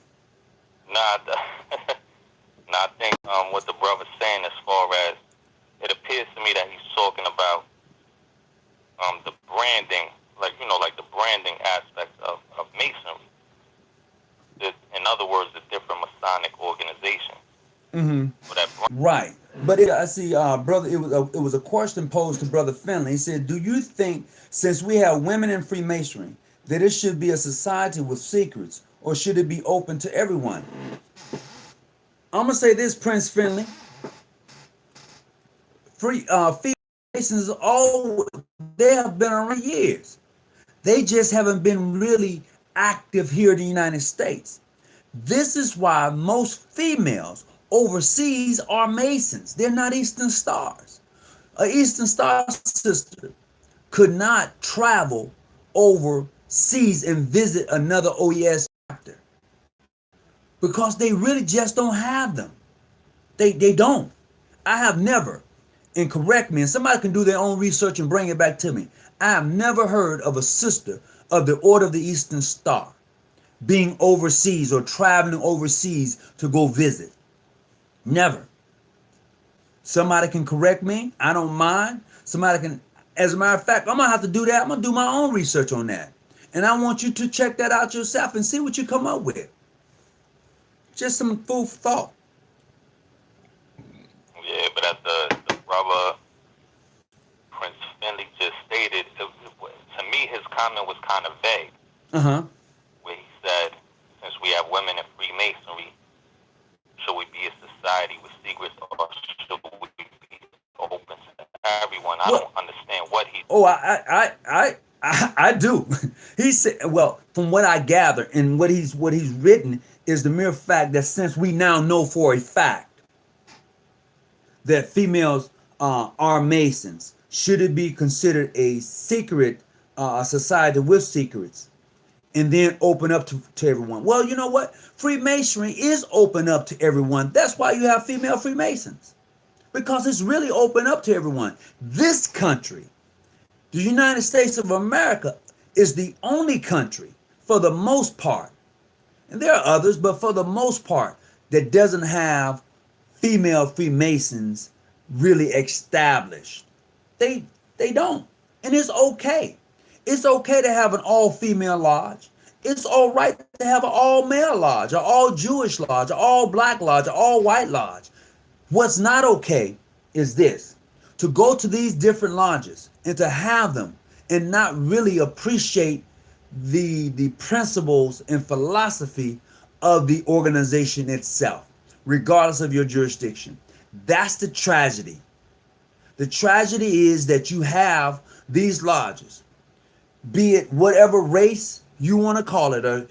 Speaker 2: I think what the brother's saying as far as it appears to me that he's talking about the branding, like the branding aspect of Masonry. In other words, the different Masonic organizations.
Speaker 1: Mm-hmm. Right. But I see, brother, it was a question posed to Brother Finley. He said, do you think, since we have women in Freemasonry, that it should be a society with secrets, or should it be open to everyone? I'm going to say this, Prince Finley. Freemasons, they have been around years. They just haven't been really active here in the United States. This is why most females overseas are Masons. They're not Eastern Stars. An Eastern Star sister could not travel overseas and visit another OES chapter because they really just don't have them. They don't. I have never, and correct me, and somebody can do their own research and bring it back to me. I have never heard of a sister of the Order of the Eastern Star being overseas or traveling overseas to go visit. Never. Somebody can correct me. I don't mind. Somebody can, as a matter of fact, I'm going to have to do that. I'm going to do my own research on that. And I want you to check that out yourself and see what you come up with. Just some food for thought.
Speaker 2: Yeah, but as the brother Prince Finley just stated, to me his comment was kind of vague. Where he said, since we have women in Freemasonry, should we be a society with secrets, or
Speaker 1: I do. He said, well, from what I gather and what he's written is the mere fact that since we now know for a fact that females are Masons, should it be considered a secret society with secrets, and then open up to everyone? Well, you know what? Freemasonry is open up to everyone. That's why you have female Freemasons, because it's really open up to everyone. This country, the United States of America, is the only country, for the most part, and there are others, but for the most part, that doesn't have female Freemasons really established. They don't. And it's okay. It's okay to have an all-female lodge. It's all right to have an all-male lodge, or all-Jewish lodge, or all-black lodge, or all-white lodge. What's not okay is this: to go to these different lodges and to have them and not really appreciate the principles and philosophy of the organization itself, regardless of your jurisdiction. That's the tragedy. The tragedy is that you have these lodges, be it whatever race you want to call it, or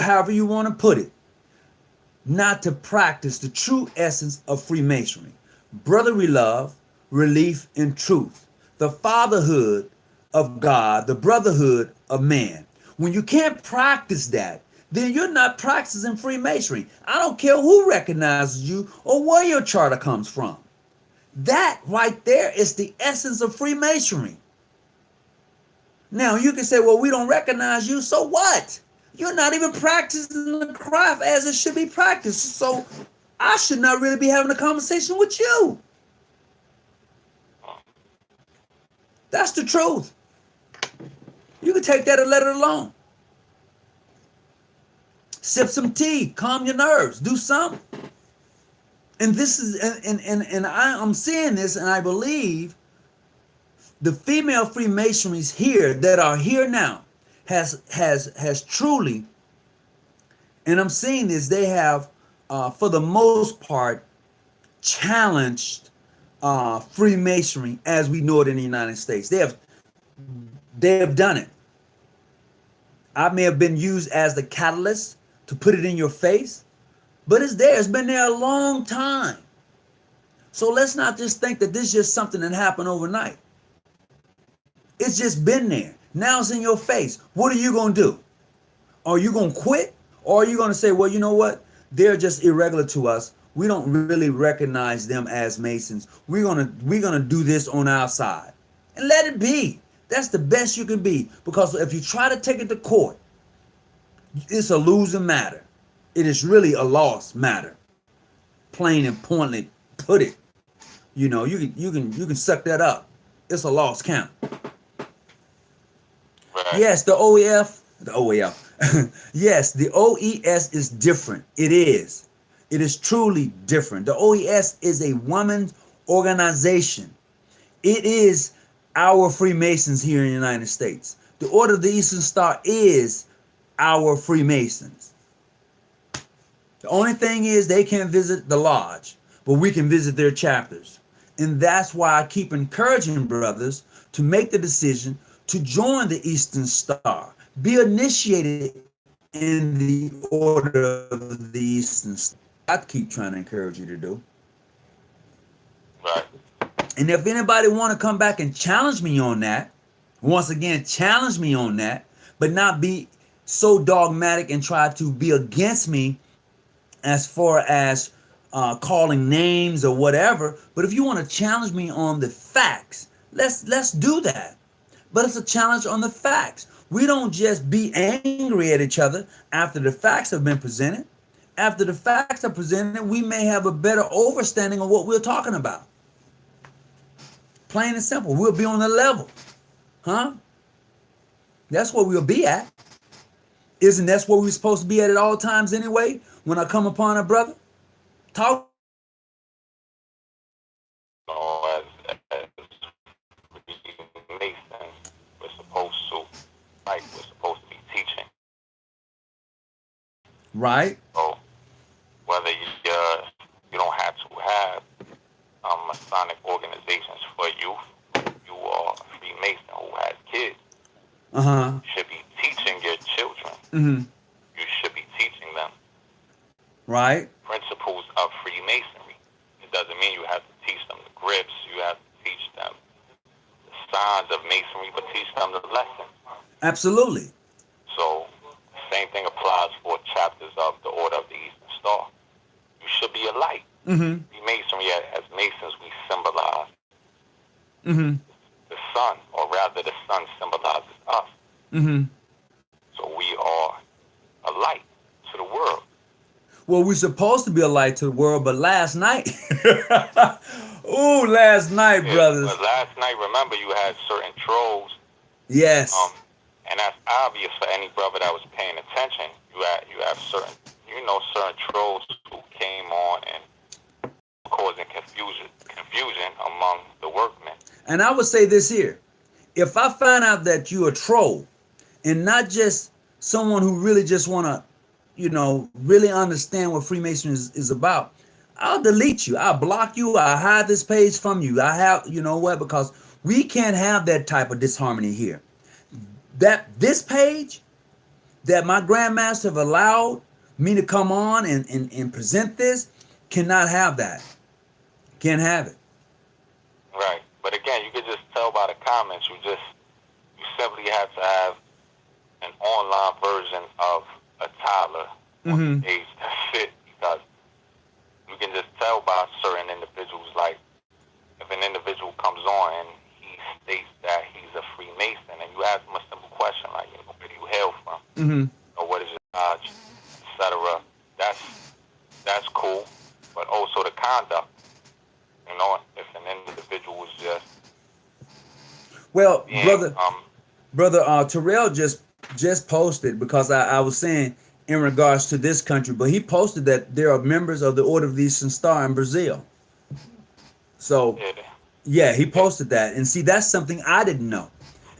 Speaker 1: however you want to put it, not to practice the true essence of Freemasonry: brotherly love, relief, and truth, the fatherhood of God, the brotherhood of man. When you can't practice that, then you're not practicing Freemasonry. I don't care who recognizes you or where your charter comes from. That right there is the essence of Freemasonry. Now, you can say, well, we don't recognize you, so what? You're not even practicing the craft as it should be practiced. So I should not really be having a conversation with you. That's the truth. You can take that and let it alone. Sip some tea, calm your nerves, do something. And this is, and I'm seeing this, and I believe the female Freemasonries here that are here now has truly, and I'm seeing this, they have for the most part challenged Freemasonry as we know it in the United States. They have done it. I may have been used as the catalyst to put it in your face, but it's there. It's been there a long time. So let's not just think that this is just something that happened overnight. It's just been there. Now it's in your face. What are you going to do? Are you going to quit? Or are you going to say, well, you know what? They're just irregular to us. We don't really recognize them as Masons. We're gonna do this on our side. And let it be. That's the best you can be. Because if you try to take it to court, it's a losing matter. It is really a lost matter. Plain and pointedly put it. You know, you can suck that up. It's a lost count. Yes, the OEF. Yes, the OES is different. It is. It is truly different. The OES is a woman's organization. It is our Freemasons here in the United States. The Order of the Eastern Star is our Freemasons. The only thing is they can't visit the lodge, but we can visit their chapters. And that's why I keep encouraging brothers to make the decision to join the Eastern Star. Be initiated in the Order of the Eastern Star. I keep trying to encourage you to do.
Speaker 2: Right.
Speaker 1: And if anybody want to come back and challenge me on that, once again, challenge me on that, but not be so dogmatic and try to be against me as far as calling names or whatever. But if you want to challenge me on the facts, let's do that. But it's a challenge on the facts. We don't just be angry at each other after the facts have been presented. After the facts are presented, we may have a better understanding of what we're talking about. Plain and simple. We'll be on the level. Huh? That's where we'll be at. Isn't that where we're supposed to be at all times anyway? When I come upon a brother? Talk.
Speaker 2: No, as Masons, we're supposed to, like, we're supposed to be teaching.
Speaker 1: Right.
Speaker 2: So, whether you don't have to have Masonic organizations for youth, you are a Freemason who
Speaker 1: Uh-huh.
Speaker 2: You should be teaching your children.
Speaker 1: Mm-hmm.
Speaker 2: You should be teaching them
Speaker 1: Right.
Speaker 2: principles of Freemasonry. It doesn't mean you have to teach them the grips. You have to teach them the signs of Masonry, but teach them the lessons.
Speaker 1: Absolutely.
Speaker 2: So the same thing applies for chapters of the Order of the Eastern Star. You should be a light.
Speaker 1: Mm-hmm.
Speaker 2: Freemasonry, as Masons, we symbolize
Speaker 1: Mm-hmm.
Speaker 2: the sun, or rather the sun symbolizes us.
Speaker 1: Mm-hmm.
Speaker 2: So we are a light to the world.
Speaker 1: Well, we're supposed to be a light to the world, but last night, last night, brothers.
Speaker 2: But last night, remember, you had certain trolls.
Speaker 1: Yes.
Speaker 2: And that's obvious for any brother that was paying attention. You have certain trolls who came on and causing confusion among the workmen.
Speaker 1: And I would say this here. If I find out that you're a troll and not just someone who really just want to, really understand what Freemasonry is about, I'll delete you. I'll block you. I'll hide this page from you. Because we can't have that type of disharmony here. This page that my grandmaster have allowed me to come on and present this cannot have that. Can't have it.
Speaker 2: Right. But again, you could just tell by the comments. You simply have to have an online version of a Tyler on the page that fit, because you can just tell by certain individuals. Like if an individual comes on and he states that he's a Freemason, and you ask him a simple question like, where do you hail from? Or what is your lodge, etc. That's cool. But also the conduct. If an individual was just
Speaker 1: brother Terrell just posted, because I was saying in regards to this country, but he posted that there are members of the Order of the Eastern Star in Brazil. So yeah, he posted that, and see, that's something I didn't know,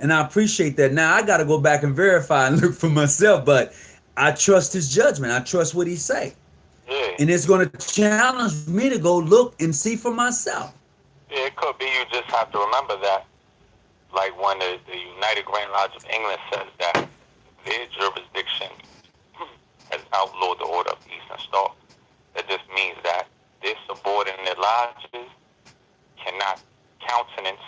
Speaker 1: and I appreciate that. Now I got to go back and verify and look for myself, but I trust his judgment. I trust what he say.
Speaker 2: Yeah.
Speaker 1: And it's going to challenge me to go look and see for myself.
Speaker 2: Yeah, it could be. You just have to remember that, like when the United Grand Lodge of England says that their jurisdiction has outlawed the Order of the Eastern Star, that just means that their subordinate lodges cannot countenance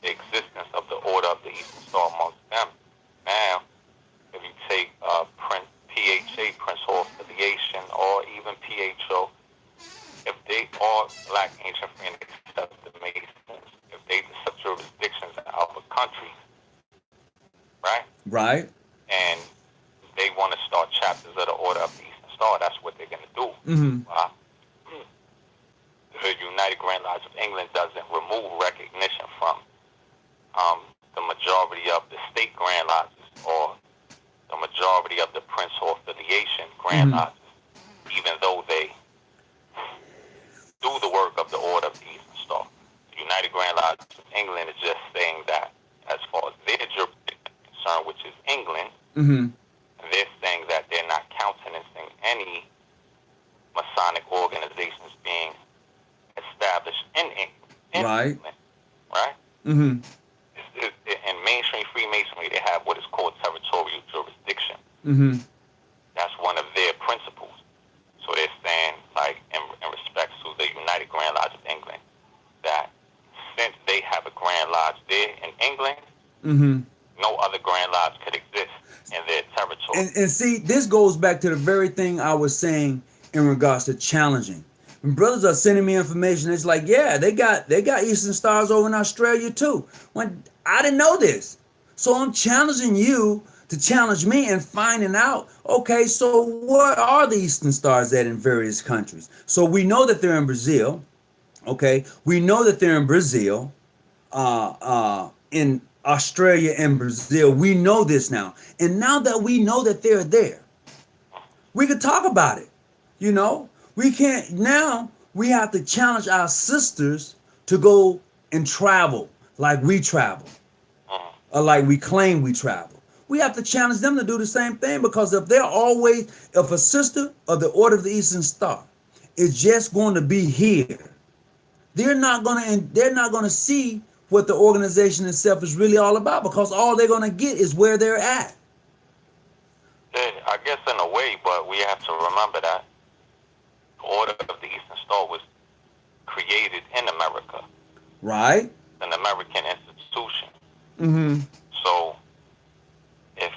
Speaker 2: the existence of the Order of the Eastern Star amongst them. Now, if you take PHA, Principal Affiliation, or even PHO, if they all lack ancient free and accept the Masons, if they accept jurisdictions in other countries, right?
Speaker 1: Right.
Speaker 2: And they want to start chapters of the Order of the Eastern Star, that's what they're going to do. The United Grand Lodge of England doesn't remove recognition from the majority of the state Grand Lodges, or the majority of the Principal Affiliation Grand Lodges, even though they do the work of the Order of the Eastern Star. The United Grand Lodge of England is just saying that, as far as their jurisdiction is concerned, which is England, they're saying that they're not countenancing any Masonic organizations being established in England.
Speaker 1: Right.
Speaker 2: Right? In mainstream Freemasonry, they have what is called territorial jurisdiction. That's one of their principles. So they're saying, like, in respect to the United Grand Lodge of England, that since they have a Grand Lodge there in England, no other Grand Lodge could exist in their territory.
Speaker 1: And see, this goes back to the very thing I was saying in regards to challenging. When brothers are sending me information, it's like, yeah, they got Eastern Stars over in Australia too. When I didn't know this. So I'm challenging you to challenge me and finding out, okay, so what are the Eastern Stars at in various countries? So we know that they're in Brazil, okay? We know that they're in Brazil, in Australia and Brazil. We know this now. And now that we know that they're there, we could talk about it, We can't, now we have to challenge our sisters to go and travel like we travel, or like we claim we travel. We have to challenge them to do the same thing, because if a sister of the Order of the Eastern Star is just going to be here, they're not going to see what the organization itself is really all about, because all they're going to get is where they're at.
Speaker 2: Yeah, I guess in a way, but we have to remember that the Order of the Eastern Star was created in America.
Speaker 1: Right.
Speaker 2: An American institution.
Speaker 1: Mm-hmm.
Speaker 2: So if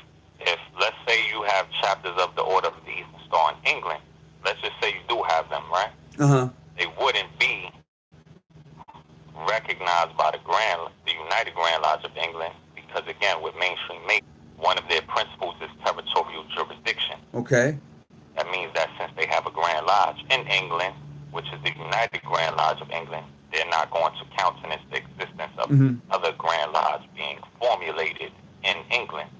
Speaker 2: let's say you have chapters of the Order of the Eastern Star in England, let's just say you do have them, right?
Speaker 1: Uh-huh.
Speaker 2: They wouldn't be recognized by the United Grand Lodge of England, because again, with mainstream Masons, one of their principles is territorial jurisdiction.
Speaker 1: Okay.
Speaker 2: That means that since they have a Grand Lodge in England, which is the United Grand Lodge of England, they're not going to countenance the existence of other Grand Lodge being formulated in England.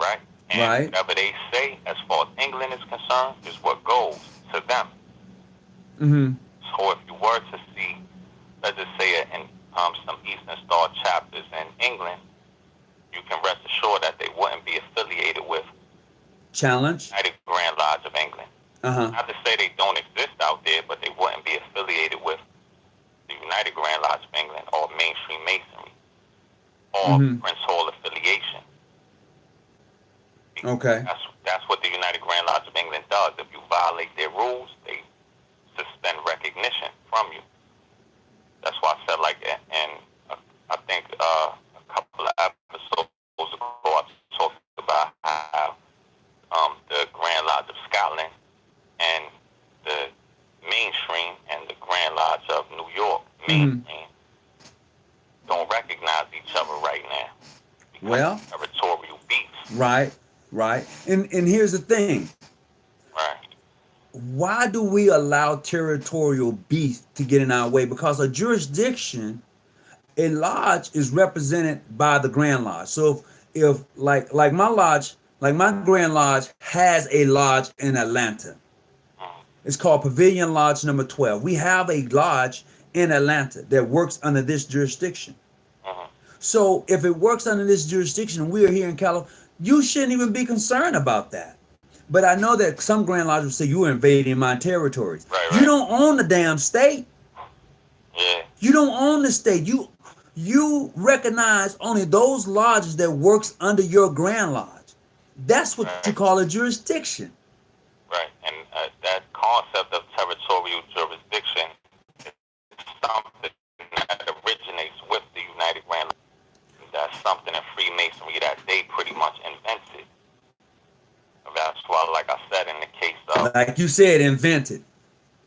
Speaker 2: Right? And whatever they say as far as England is concerned is what goes to them.
Speaker 1: Mm-hmm.
Speaker 2: So if you were to see, let's just say in some Eastern Star chapters in England, you can rest assured that they wouldn't be affiliated with
Speaker 1: Challenge.
Speaker 2: United Grand Lodge of England. Not to say they don't exist out there, but they wouldn't be affiliated with the United Grand Lodge of England or mainstream Masonry or Prince Hall affiliation.
Speaker 1: Okay.
Speaker 2: That's what the United Grand Lodge of England does. If you violate their rules, they suspend recognition from you. That's why I said, like, and I think a couple of episodes ago, I talked about how the Grand Lodge of Scotland and the mainstream and the Grand Lodge of New York mainstream don't recognize each other right now.
Speaker 1: Well,
Speaker 2: territorial beefs.
Speaker 1: Right. And here's the thing.
Speaker 2: Right.
Speaker 1: Why do we allow territorial beef to get in our way? Because a jurisdiction, a lodge, is represented by the Grand Lodge. So if like my lodge, like my Grand Lodge has a lodge in Atlanta. It's called Pavilion Lodge number 12. We have a lodge in Atlanta that works under this jurisdiction. So if it works under this jurisdiction and we are here in California, you shouldn't even be concerned about that. But I know that some Grand Lodges will say you are invading my territories.
Speaker 2: Right.
Speaker 1: You don't own the damn state.
Speaker 2: Yeah.
Speaker 1: You don't own the state. You recognize only those lodges that works under your Grand Lodge. That's what you call a jurisdiction.
Speaker 2: Right. And that concept of territorial jurisdiction is something that originates with the United Grand Lodge. That's something in Freemasonry that they pretty much invented. That's why, like I said, in the case of...
Speaker 1: Like you said, invented.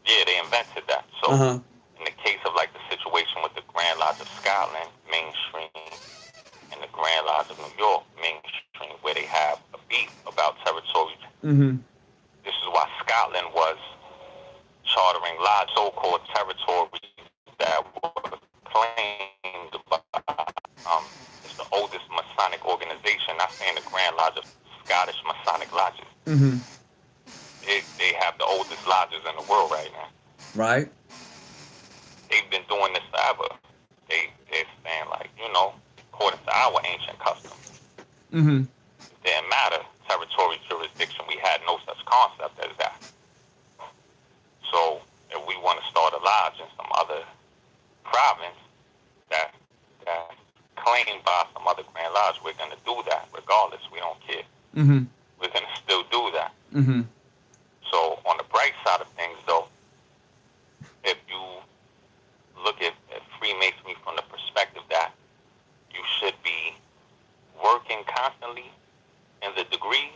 Speaker 2: Yeah, they invented that. So, in the case of, like, the situation with the Grand Lodge of Scotland, mainstream, and the Grand Lodge of New York, mainstream, where they have a beef about territory. This is why Scotland was chartering lodge, so-called territories that were claimed by... it's the oldest Masonic organization, not saying the Grand Lodge of Scottish Masonic lodges. They have the oldest lodges in the world right now. Right. They've been doing this forever. They're saying, like, according to our ancient customs, it didn't matter territorial jurisdiction. We had no such concept as that. So if we want to start a lodge in some other province that's claimed by some other Grand Lodge, we're going to do that regardless. We don't care. We're going to still do that. So on the bright side of things, though, if you look at Freemasonry from the perspective that you should be working constantly in the degrees,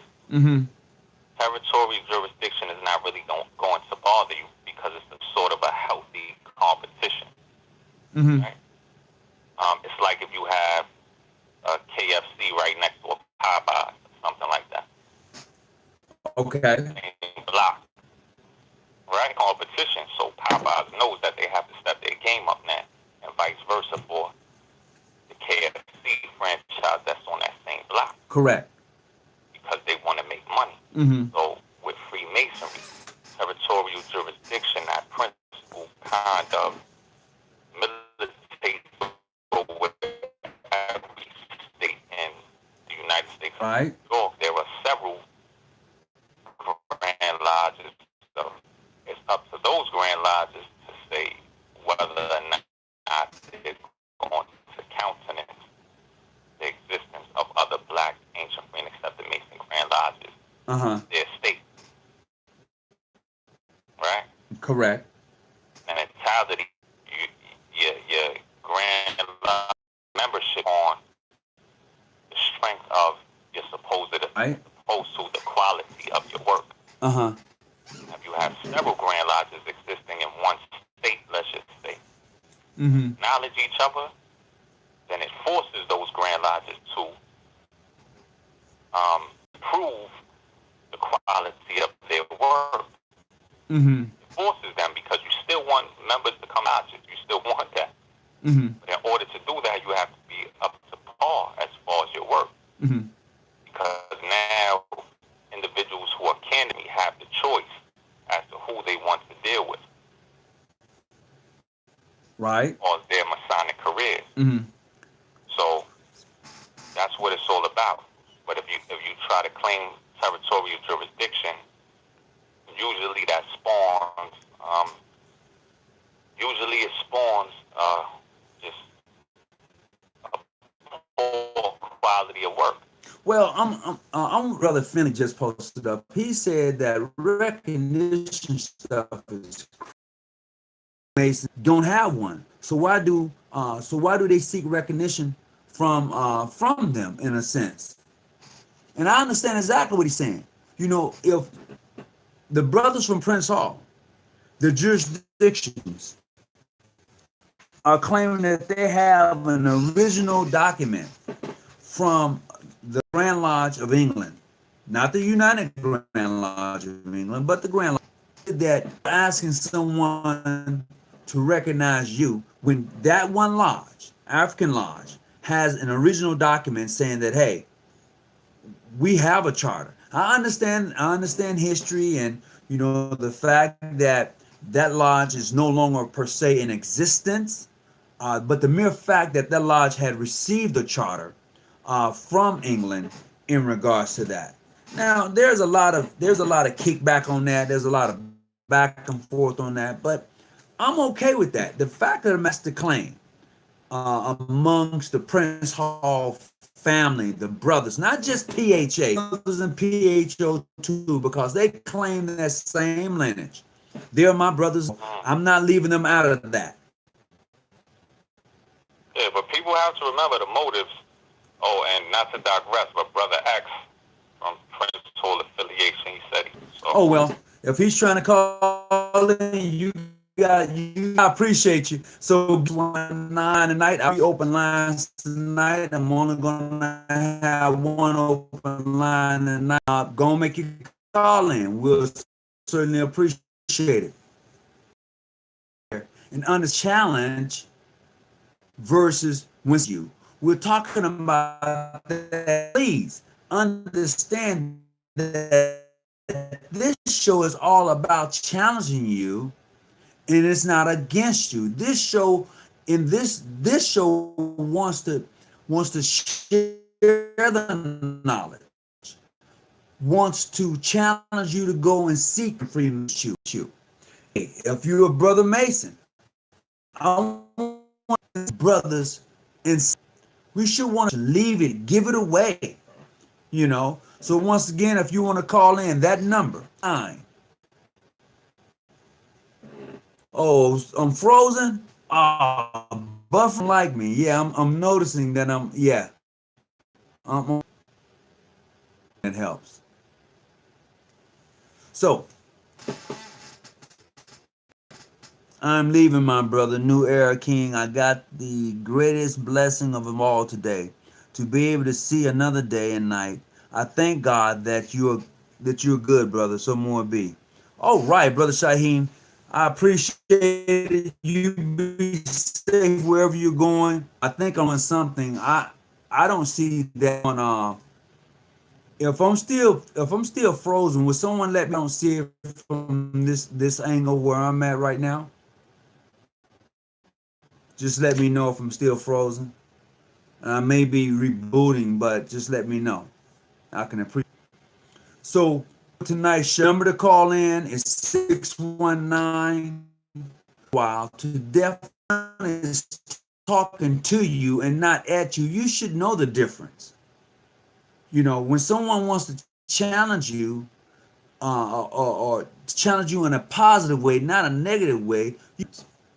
Speaker 2: territorial jurisdiction is not really going to bother you, because it's a sort of a healthy competition. Right? It's like if you have a KFC right next to a Popeyes, something like that.
Speaker 1: Okay.
Speaker 2: Block. Right? Competition. So Popeyes knows that they have to step their game up now, and vice versa for the KFC franchise that's on that same block.
Speaker 1: Correct.
Speaker 2: Because they want to make money. So with Freemasonry, territorial jurisdiction, that principle kind of militates over every state in the United States of New York. There are several Grand Lodges. So it's up to those Grand Lodges to say whether or not they're their state, right?
Speaker 1: Correct.
Speaker 2: And in totality, your grand membership on the strength of your supposed
Speaker 1: Right.
Speaker 2: opposed to the quality of your work. If you have several grand lodges existing in one state, let's just say, acknowledge each other, then it forces those grand lodges to prove the quality of their work. It forces them because you still want members to come out. You still want that. But in order to do that, you have to be up to par as far as your work. Because now individuals who are candidate have the choice as to who they want to deal with.
Speaker 1: Right.
Speaker 2: Or their Masonic careers. So that's what it's all about. But if you try to claim territorial jurisdiction, usually that spawns just a poor quality of work.
Speaker 1: Well, I'm Brother Finney just posted up. He said that recognition stuff is Masons don't have one. So why do they seek recognition from them in a sense? And I understand exactly what he's saying. You know, if the brothers from Prince Hall, the jurisdictions, are claiming that they have an original document from the Grand Lodge of England, not the United Grand Lodge of England, but the Grand Lodge, that asking someone to recognize you when that one lodge, African lodge, has an original document saying that, hey, we have a charter. I understand history and, you know, the fact that that lodge is no longer per se in existence, but the mere fact that that lodge had received a charter from England in regards to that. Now, there's a lot of kickback on that. There's a lot of back and forth on that, but I'm okay with that. The fact of the master claim amongst the Prince Hall family, the brothers, not just PHA, brothers and PHO too, because they claim that same lineage. They're my brothers. I'm not leaving them out of that.
Speaker 2: Yeah, but people have to remember the motives. Oh, and not to digress, but Brother X from Prince Hall affiliation, he said he. So.
Speaker 1: Oh well, if he's trying to call in, I appreciate you. So 9 tonight, I'll be open lines tonight. I'm only gonna have one open line tonight. Gonna make you call in. We'll certainly appreciate it. And under challenge versus when you. We're talking about that. Please understand that this show is all about challenging you, and it's not against you. This show wants to share the knowledge, wants to challenge you to go and seek freedom. If you're a brother Mason, I want brothers, and we should want to leave it, give it away, you know. So once again, if you want to call in, that number 9. Oh, I'm frozen. Buffering like me. Yeah, I'm noticing that it helps. So I'm leaving, my brother, New Era King. I got the greatest blessing of them all today, to be able to see another day and night. I thank God that you're good, brother. So more be. All right, brother Shaheem. I appreciate it. You be safe wherever you're going. I think I'm on something. I don't see that on. If I'm still frozen, will someone let me? I don't see it from this angle where I'm at right now. Just let me know if I'm still frozen. I may be rebooting, but just let me know. I can appreciate. So tonight's number to call in is 619. While to death is talking to you and not at you, you should know the difference. You know, when someone wants to challenge you, or challenge you in a positive way, not a negative way.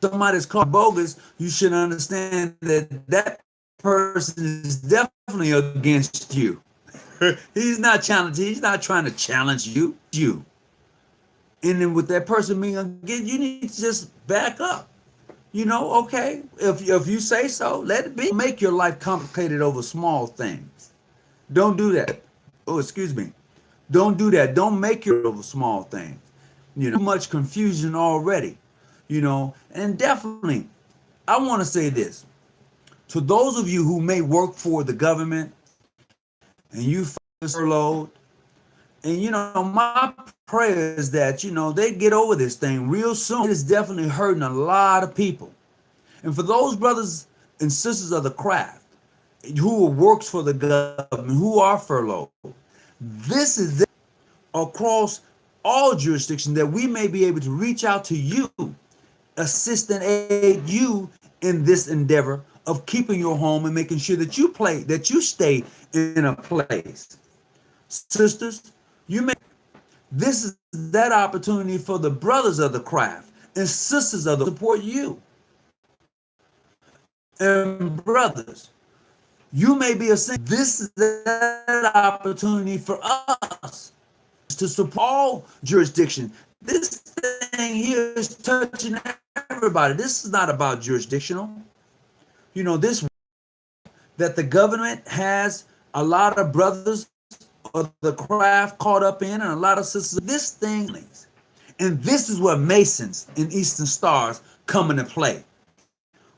Speaker 1: Somebody's called bogus, you should understand that that person is definitely against you. He's not challenging. He's not trying to challenge you. And then with that person being against, you need to just back up. Okay, if you say so, let it be. Make your life complicated over small things. Don't do that. Oh, excuse me. Don't do that. Don't make it over small things. Too much confusion already. And definitely, I want to say this to those of you who may work for the government and you furloughed, and my prayer is that they get over this thing real soon. It is definitely hurting a lot of people. And for those brothers and sisters of the craft who works for the government, who are furloughed, this is across all jurisdictions that we may be able to reach out to you, assist and aid you in this endeavor of keeping your home and making sure that you stay in a place. Sisters, this is that opportunity for the brothers of the craft and sisters of the support you. And brothers, you may be a single. This is that opportunity for us to support all jurisdiction. This thing here is touching everybody. This is not about jurisdictional. This that the government has a lot of brothers of the craft caught up in, and a lot of sisters. This thing, and this is where Masons and Eastern Stars come into play.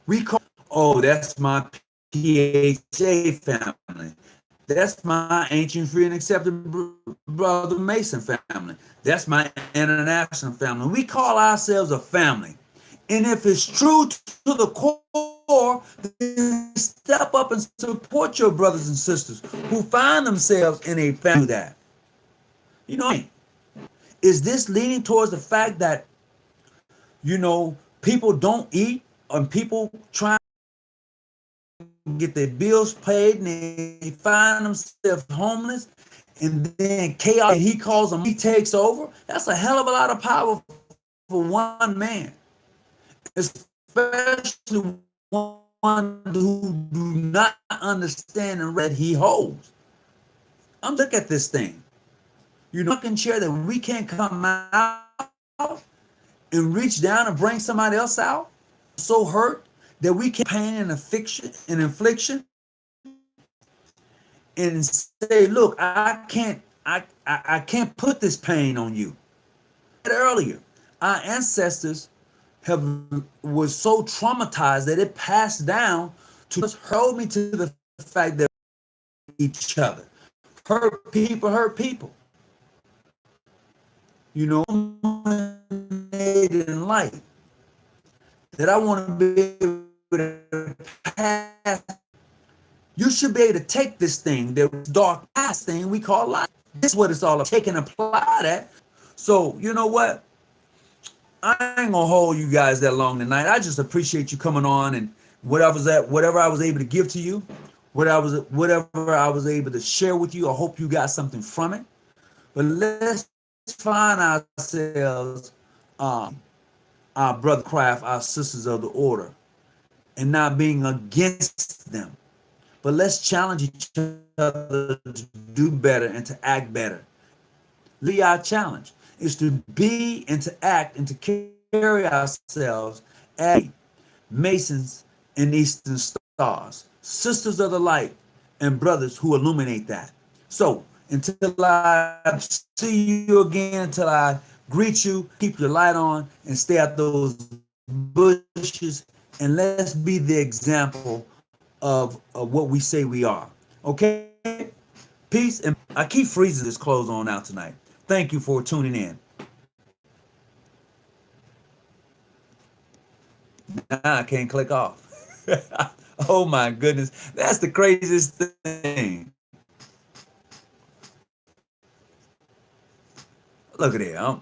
Speaker 1: We call, that's my PHA family. That's my ancient, free, and accepted brother Mason family. That's my international family. We call ourselves a family. And if it's true to the core, then step up and support your brothers and sisters who find themselves in a family that. Is this leaning towards the fact that, people don't eat and people try to get their bills paid and they find themselves homeless, and then chaos, he calls them, he takes over? That's a hell of a lot of power for one man, especially one who do not understand the red he holds. Look at this thing. I can share that we can't come out and reach down and bring somebody else out, so hurt that we can't pain and infliction, and say, look, I can't put this pain on you. Earlier, our ancestors was so traumatized that it passed down to us, held me to the fact that each other hurt people. In life that I want to be able to pass. You should be able to take this thing, the dark past thing we call life. This is what it's all about. Take and apply that. So you know what? I ain't gonna hold you guys that long tonight. I just appreciate you coming on, and whatever I was able to give to you, whatever I was able to share with you. I hope you got something from it. But let's find ourselves, our brother craft, our sisters of the order, and not being against them. But let's challenge each other to do better and to act better. Our challenge is to be and to act and to carry ourselves as Masons and Eastern Stars, sisters of the light, and brothers who illuminate that. So until I see you again, until I greet you, keep your light on and stay out those bushes, and let's be the example of what we say we are. Okay? Peace. And I keep freezing this close on out tonight. Thank you for tuning in. Now I can't click off. Oh my goodness. That's the craziest thing. Look at here.